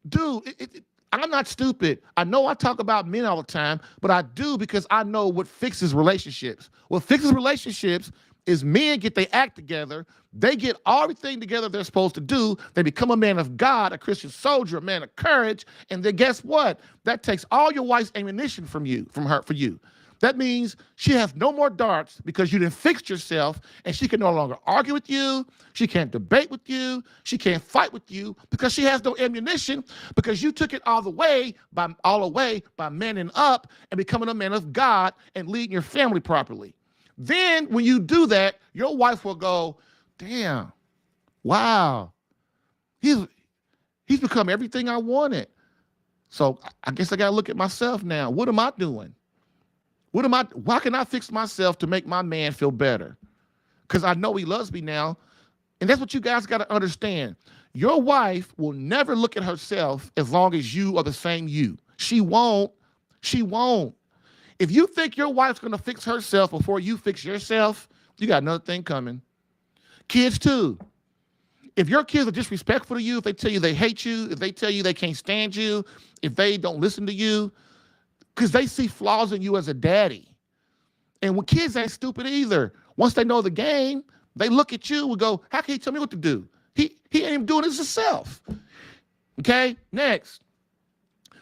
S2: Dude, I'm not stupid. I know I talk about men all the time, but I do because I know what fixes relationships. What fixes relationships is men get their act together. They get everything together they're supposed to do. They become a man of God, a Christian soldier, a man of courage. And then guess what? That takes all your wife's ammunition from her, for you. That means she has no more darts because you done fixed yourself, and she can no longer argue with you. She can't debate with you. She can't fight with you because she has no ammunition, because you took it all the way by manning up and becoming a man of God and leading your family properly. Then when you do that, your wife will go, damn, wow, he's become everything I wanted. So I guess I got to look at myself now. What am I doing? Why can I fix myself to make my man feel better? Because I know he loves me now. And that's what you guys got to understand. Your wife will never look at herself as long as you are the same you. She won't. She won't. If you think your wife's going to fix herself before you fix yourself, you got another thing coming. Kids too. If your kids are disrespectful to you, if they tell you they hate you, if they tell you they can't stand you, if they don't listen to you, because they see flaws in you as a daddy. And when kids ain't stupid either. Once they know the game, they look at you and go, how can he tell me what to do? He ain't even doing this himself. Okay, next.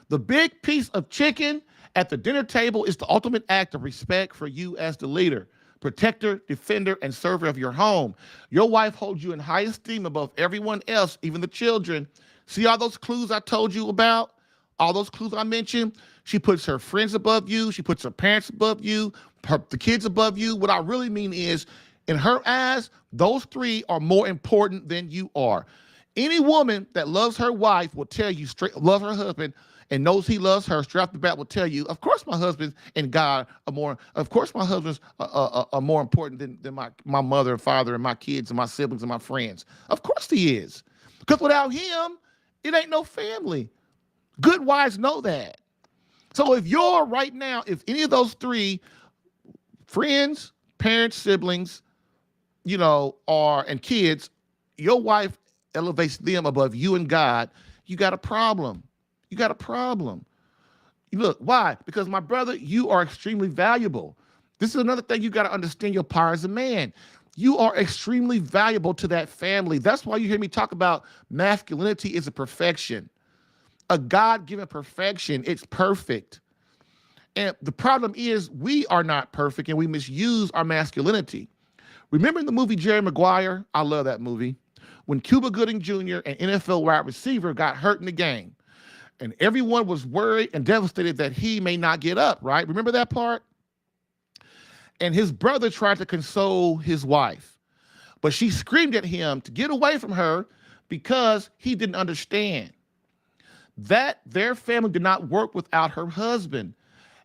S2: The big piece of chicken at the dinner table is the ultimate act of respect for you as the leader, protector, defender, and server of your home. Your wife holds you in high esteem above everyone else, even the children. See all those clues I told you about? All those clues I mentioned? She puts her friends above you. She puts her parents above you, the kids above you. What I really mean is, in her eyes, those three are more important than you are. Any woman that loves her wife will tell you straight, love her husband, and knows he loves her, straight off the bat will tell you, of course my husband and God are more, of course my husband's are more important than my mother and father and my kids and my siblings and my friends. Of course he is. Because without him, it ain't no family. Good wives know that. So if any of those three, friends, parents, siblings, and kids, your wife elevates them above you and God, you got a problem. You got a problem. Look, why? Because my brother, you are extremely valuable. This is another thing you got to understand your power as a man. You are extremely valuable to that family. That's why you hear me talk about masculinity is a perfection. A God-given perfection. It's perfect. And the problem is we are not perfect and we misuse our masculinity. Remember in the movie Jerry Maguire? I love that movie. When Cuba Gooding Jr., an NFL wide receiver, got hurt in the game. And everyone was worried and devastated that he may not get up, right? Remember that part? And his brother tried to console his wife. But she screamed at him to get away from her because he didn't understand that their family did not work without her husband.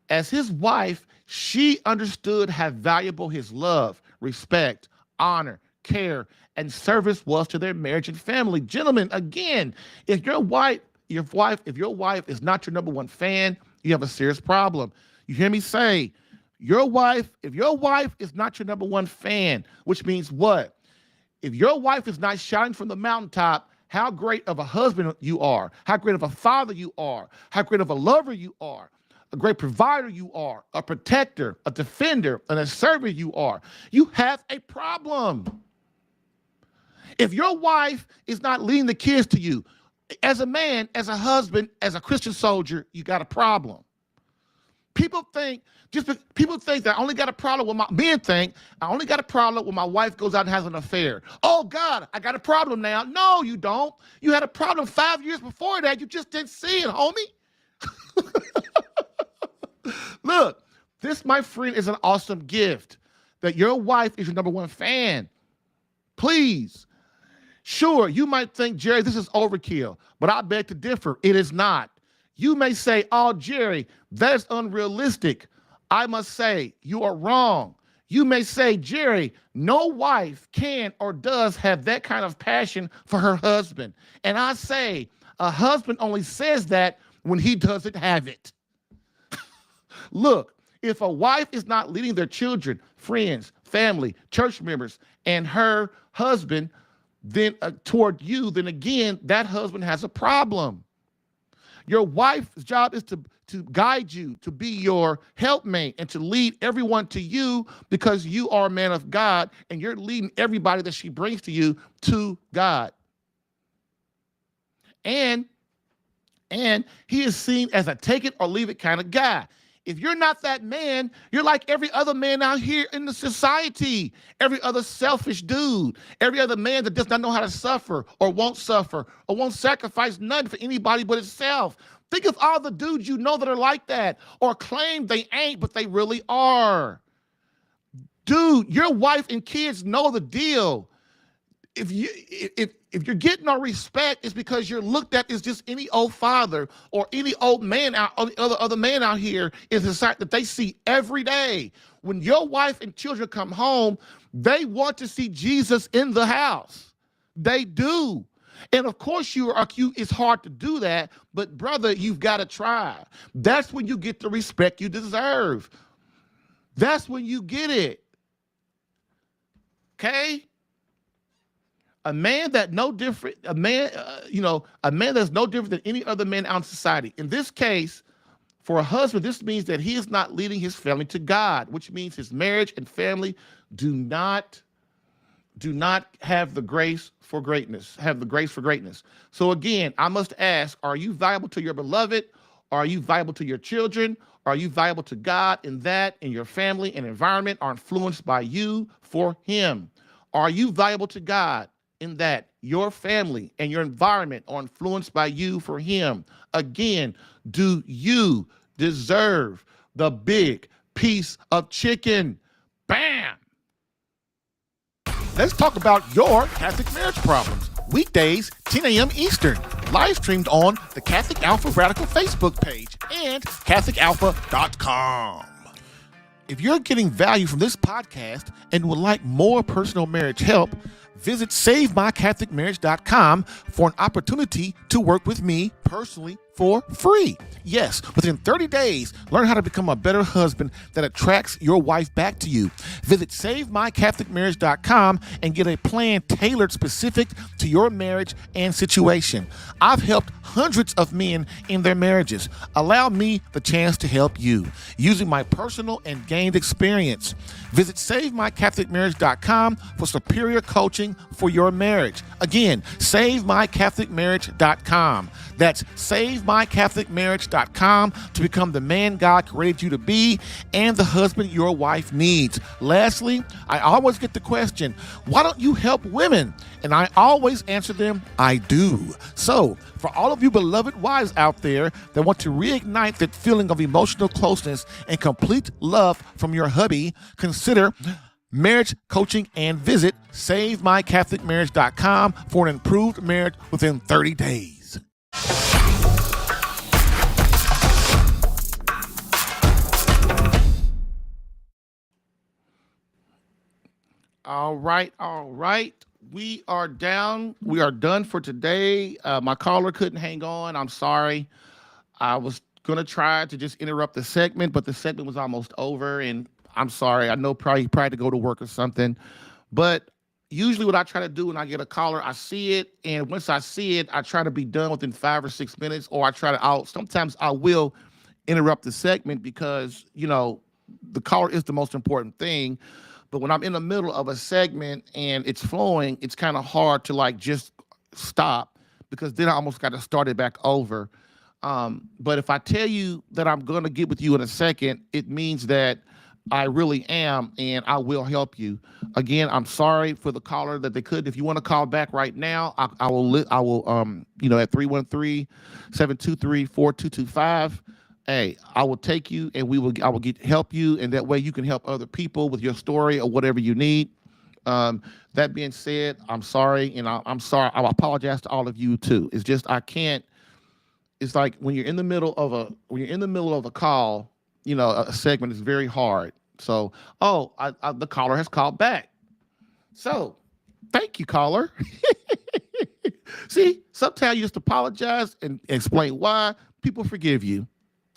S2: As his wife, she understood how valuable his love, respect, honor, care, and service was to their marriage and family. Gentlemen, again, if your wife is not your number one fan, you have a serious problem. You hear me say, if your wife is not your number one fan, which means what? If your wife is not shouting from the mountaintop how great of a husband you are, how great of a father you are, how great of a lover you are, a great provider you are, a protector, a defender, and a servant you are, you have a problem. If your wife is not leading the kids to you, as a man, as a husband, as a Christian soldier, you got a problem. People think that I only got a problem with men think I only got a problem when my wife goes out and has an affair. Oh God, I got a problem now. No, you don't. You had a problem 5 years before that. You just didn't see it, homie. Look, this, my friend, is an awesome gift that your wife is your number one fan. Please. Sure, you might think, Jerry, this is overkill, but I beg to differ. It is not. You may say, oh, Jerry, that is unrealistic. I must say, you are wrong. You may say, Jerry, no wife can or does have that kind of passion for her husband. And I say, a husband only says that when he doesn't have it. Look, if a wife is not leading their children, friends, family, church members, and her husband then toward you, then again, that husband has a problem. Your wife's job is to guide you, to be your helpmate, and to lead everyone to you because you are a man of God and you're leading everybody that she brings to you to God. And he is seen as a take it or leave it kind of guy. If you're not that man, you're like every other man out here in the society, every other selfish dude, every other man that does not know how to suffer or won't sacrifice nothing for anybody but itself. Think of all the dudes you know that are like that or claim they ain't, but they really are. Dude, your wife and kids know the deal. If you're getting no respect, it's because you're looked at as just any old father or any old man out, or other man out here in society that they see every day. When your wife and children come home, they want to see Jesus in the house. They do. And of course it's hard to do that, but brother, you've got to try. That's when you get the respect you deserve. That's when you get it. Okay? A man that's no different than any other man out in society. In this case, for a husband, this means that he is not leading his family to God, which means his marriage and family do not have the grace for greatness, So again, I must ask, are you valuable to your beloved? Are you valuable to your children? Are you valuable to God in that, and your family and environment are influenced by you for him? Are you valuable to God in that your family and your environment are influenced by you for him? Again, do you deserve the big piece of chicken? Bam! Let's talk about your Catholic marriage problems. Weekdays, 10 a.m. Eastern. Live streamed on the Catholic Alpha Radical Facebook page and CatholicAlpha.com. If you're getting value from this podcast and would like more personal marriage help, visit SaveMyCatholicMarriage.com for an opportunity to work with me personally for free. Yes, within 30 days, learn how to become a better husband that attracts your wife back to you. Visit SaveMyCatholicMarriage.com and get a plan tailored specific to your marriage and situation. I've helped hundreds of men in their marriages. Allow me the chance to help you using my personal and gained experience. Visit SaveMyCatholicMarriage.com for superior coaching for your marriage. Again, SaveMyCatholicMarriage.com. That's SaveMyCatholicMarriage.com to become the man God created you to be and the husband your wife needs. Lastly, I always get the question, why don't you help women? And I always answer them, I do. So, for all of you beloved wives out there that want to reignite that feeling of emotional closeness and complete love from your hubby, consider marriage coaching and visit SaveMyCatholicMarriage.com for an improved marriage within 30 days. All right. We are down. We are done for today. My caller couldn't hang on. I'm sorry. I was going to try to just interrupt the segment, but the segment was almost over, and I'm sorry. I know probably to go to work or something, but usually what I try to do when I get a caller, I see it, and once I see it, I try to be done within 5 or 6 minutes, or sometimes I will interrupt the segment because, the caller is the most important thing. But when I'm in the middle of a segment and it's flowing, it's kind of hard to just stop because then I almost got to start it back over. But if I tell you that I'm going to get with you in a second, it means that I really am, and I will help you. Again, I'm sorry for the caller that they couldn't. If you want to call back right now, I will at 313-723-4225. Hey, I will take you, and I will help you, and that way you can help other people with your story or whatever you need. That being said, I'm sorry, and I'm sorry. I apologize to all of you too. It's just I can't. It's like when you're in the middle of a call, a segment is very hard. So, the caller has called back. So, thank you, caller. See, sometimes you just apologize and explain why. People forgive you.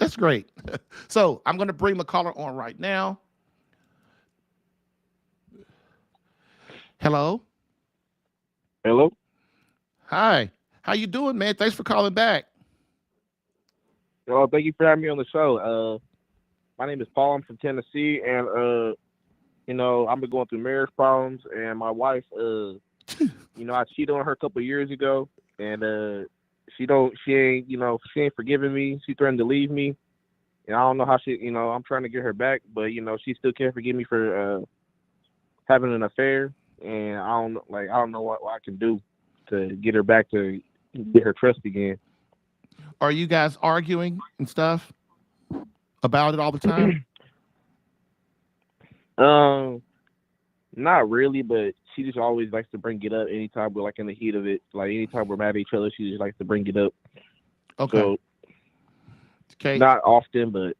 S2: That's great. So I'm going to bring the caller on right now. Hello.
S3: Hello.
S2: Hi. How you doing, man? Thanks for calling back.
S3: Well, thank you for having me on the show. My name is Paul. I'm from Tennessee, and I've been going through marriage problems, and my wife, I cheated on her a couple of years ago, and she ain't forgiving me. She threatened to leave me, and I don't know how I'm trying to get her back, but she still can't forgive me for having an affair, and I don't know what I can do to get her back to get her trust again.
S2: Are you guys arguing and stuff about it all the time?
S3: Um, Not really, but she just always likes to bring it up anytime we're like in the heat of it. Like anytime we're mad at each other, she just likes to bring it up.
S2: Okay.
S3: So
S2: Okay.
S3: not often, but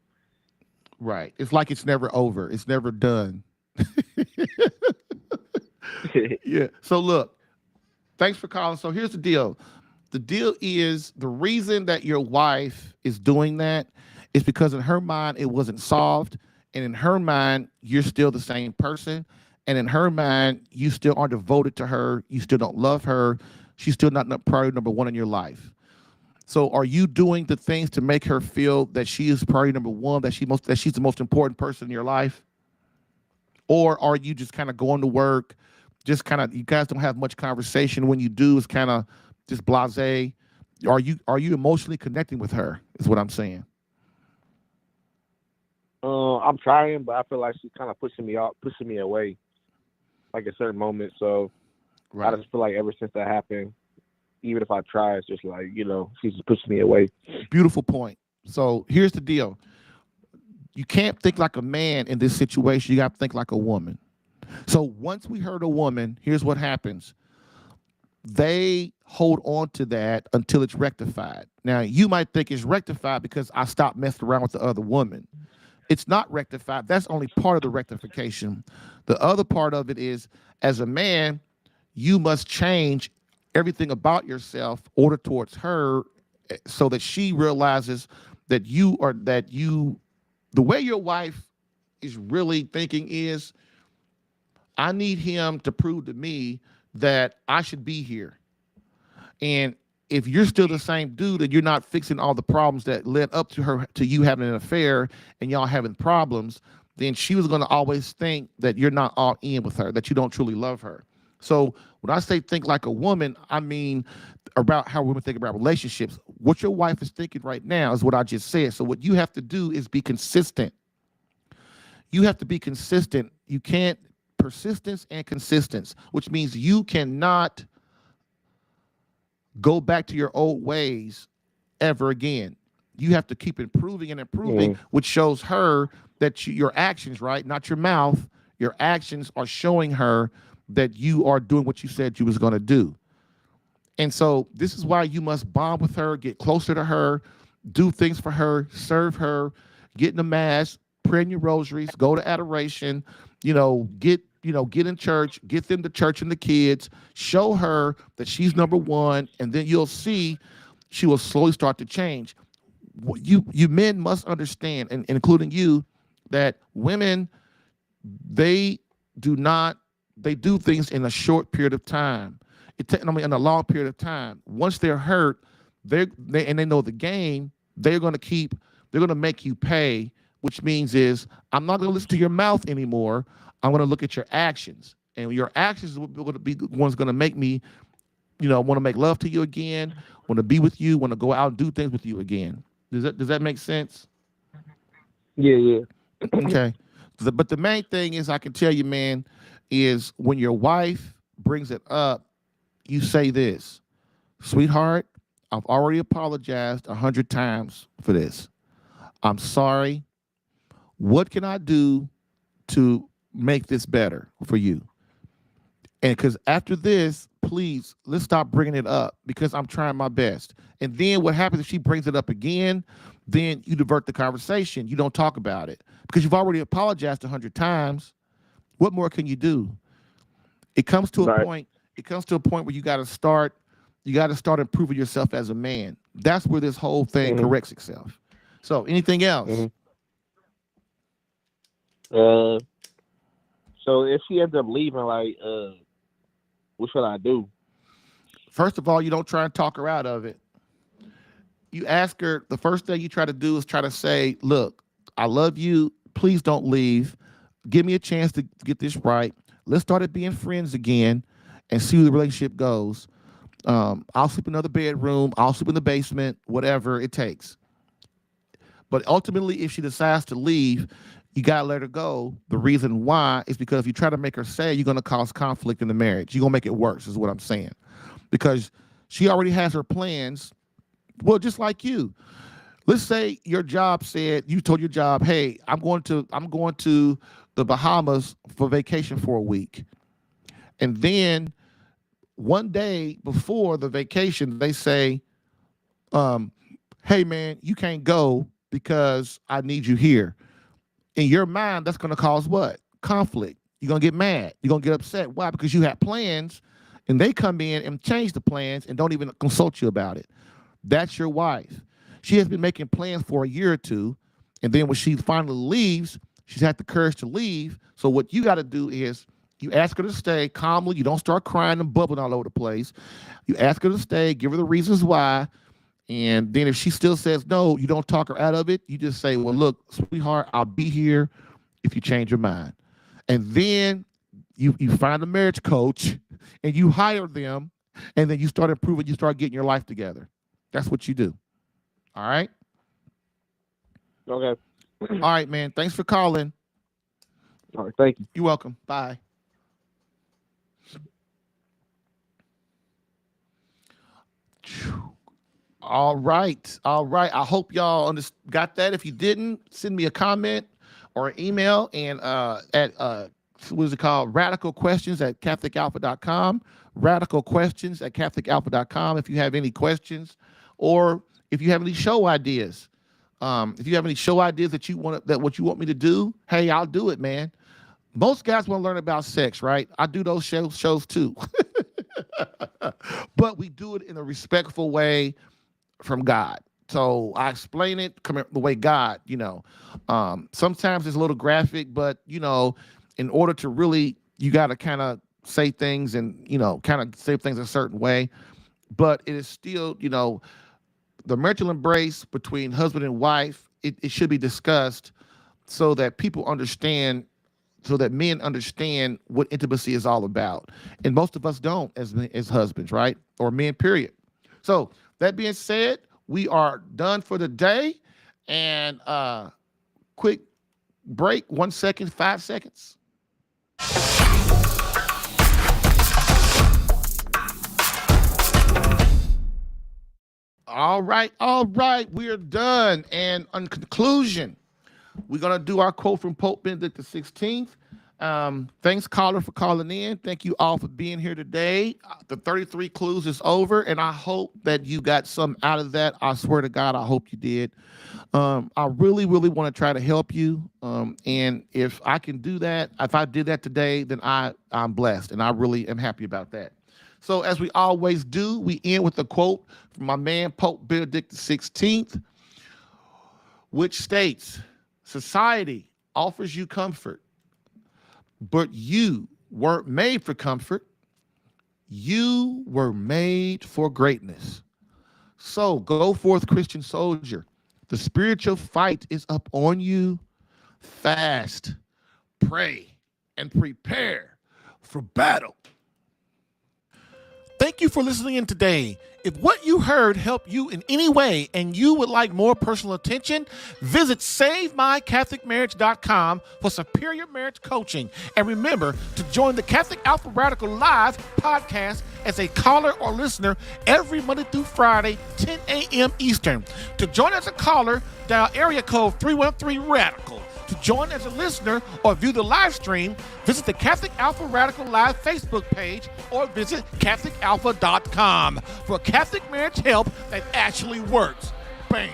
S2: Right. It's like it's never over. It's never done. Yeah. So look, thanks for calling. So here's the deal. The deal is the reason that your wife is doing that is because in her mind it wasn't solved, and in her mind you're still the same person, and in her mind you still aren't devoted to her. You still don't love her. She's still not priority number one in your life. So are you doing the things to make her feel that she is priority number one, that she's the most important person in your life? Or are you just kind of going to work, just kind of you guys don't have much conversation? When you do, it's kind of just blasé. Are you emotionally connecting with her? Is what I'm saying.
S3: I'm trying, but I feel like she's kind of pushing me off, pushing me away, like at certain moments. So I
S2: Right.
S3: just feel like ever since that happened, even if I try, it's just like she's just pushing me away.
S2: Beautiful point. So here's the deal. You can't think like a man in this situation. You got to think like a woman. So once we hurt a woman, here's what happens. They hold on to that until it's rectified. Now, you might think it's rectified because I stopped messing around with the other woman. It's not rectified. That's only part of the rectification. The other part of it is, as a man, you must change everything about yourself order towards her, so that she realizes that the way your wife is really thinking is, I need him to prove to me that I should be here. And if you're still the same dude and you're not fixing all the problems that led up to you having an affair and y'all having problems, then she was going to always think that you're not all in with her, that you don't truly love her. So when I say think like a woman, I mean about how women think about relationships. What your wife is thinking right now is what I just said. So what you have to do is be consistent. You have to be consistent. You can't persistence and consistence, which means you cannot go back to your old ways ever again. You have to keep improving and improving,
S3: Mm.
S2: which shows her that your actions, right, not your mouth, your actions are showing her that you are doing what you said you was going to do. And so this is why you must bond with her, get closer to her, do things for her, serve her, get in the mass, pray in your rosaries, go to adoration, get in church, get them to church and the kids, show her that she's number one, and then you'll see she will slowly start to change. You men must understand, and including you, that women, they do not they do things in a short period of time. In a long period of time. Once they're hurt, they know the game. They're going to make you pay, which means is I'm not going to listen to your mouth anymore. I'm going to look at your actions, and your actions are going to be the ones going to make me, want to make love to you again, want to be with you, want to go out and do things with you again. Does that make sense?
S3: Yeah, yeah.
S2: Okay. But the main thing is, I can tell you, man, is when your wife brings it up, you say this, sweetheart, I've already apologized 100 times for this. I'm sorry. What can I do to make this better for you? And because after this, please, let's stop bringing it up because I'm trying my best. And then what happens if she brings it up again? Then you divert the conversation. You don't talk about it because you've already apologized 100 times. What more can you do? It comes to a
S3: Right.
S2: point. It comes to a point where you got to start. You got to start improving yourself as a man. That's where this whole thing
S3: Hmm.
S2: corrects itself. So anything else?
S3: Mhm. So if she ends up leaving, like, what should I do?
S2: First of all, you don't try and talk her out of it. You ask her, the first thing you try to do is try to say, look, I love you. Please don't leave. Give me a chance to get this right. Let's start at being friends again and see where the relationship goes. I'll sleep in another bedroom. I'll sleep in the basement, whatever it takes. But ultimately, if she decides to leave, you got to let her go. The reason why is because if you try to make her stay, you're going to cause conflict in the marriage. You're going to make it worse, is what I'm saying. Because she already has her plans. Well, just like you. Let's say your job said, you told your job, hey, I'm going to the Bahamas for vacation for a week. And then one day before the vacation, they say, hey, man, you can't go because I need you here. In your mind, that's going to cause what? Conflict. You're going to get mad. You're going to get upset. Why? Because you had plans, and they come in and change the plans and don't even consult you about it. That's your wife. She has been making plans for a year or two, and then when she finally leaves, she's had the courage to leave. So what you got to do is you ask her to stay calmly. You don't start crying and bubbling all over the place. You ask her to stay, give her the reasons why, and then if she still says no, you don't talk her out of it. You just say, well, look, sweetheart, I'll be here if you change your mind. And then you find a marriage coach and you hire them, and then you start improving. You start getting your life together. That's what you do. All right?
S3: Okay.
S2: All right, man. Thanks for calling.
S3: All right. Thank you.
S2: You're welcome. Bye. All right. I hope y'all got that. If you didn't, send me a comment or an email and at what is it called? radicalquestions@catholicalpha.com. radicalquestions@catholicalpha.com. If you have any questions or if you have any show ideas. If you have any show ideas that you want me to do, hey, I'll do it, man. Most guys want to learn about sex, right? I do those shows too. But we do it in a respectful way from God. So I explain it the way God, sometimes it's a little graphic, but in order to really, you got to kind of say things and, kind of say things a certain way, but it is still, the marital embrace between husband and wife, it should be discussed so that people understand, so that men understand what intimacy is all about. And most of us don't as husbands, right? Or men, period. So that being said, we are done for the day. And quick break, 1 second, 5 seconds. All right. We're done. And in conclusion, we're going to do our quote from Pope Benedict XVI. Thanks, caller, for calling in. Thank you all for being here today. The 33 clues is over, and I hope that you got some out of that. I swear to God, I hope you did. I really, really want to try to help you. And if I can do that, if I did that today, then I'm blessed, and I really am happy about that. So as we always do, we end with a quote from my man, Pope Benedict XVI, which states, society offers you comfort, but you weren't made for comfort. You were made for greatness. So go forth, Christian soldier. The spiritual fight is up on you. Fast, pray, and prepare for battle. Thank you for listening in today. If what you heard helped you in any way and you would like more personal attention, visit SaveMyCatholicMarriage.com for superior marriage coaching. And remember to join the Catholic Alpha Radical Live podcast as a caller or listener every Monday through Friday, 10 a.m. Eastern. To join as a caller, dial area code 313-RADICAL. To join as a listener or view the live stream, visit the Catholic Alpha Radical Live Facebook page or visit CatholicAlpha.com for Catholic marriage help that actually works. Bam.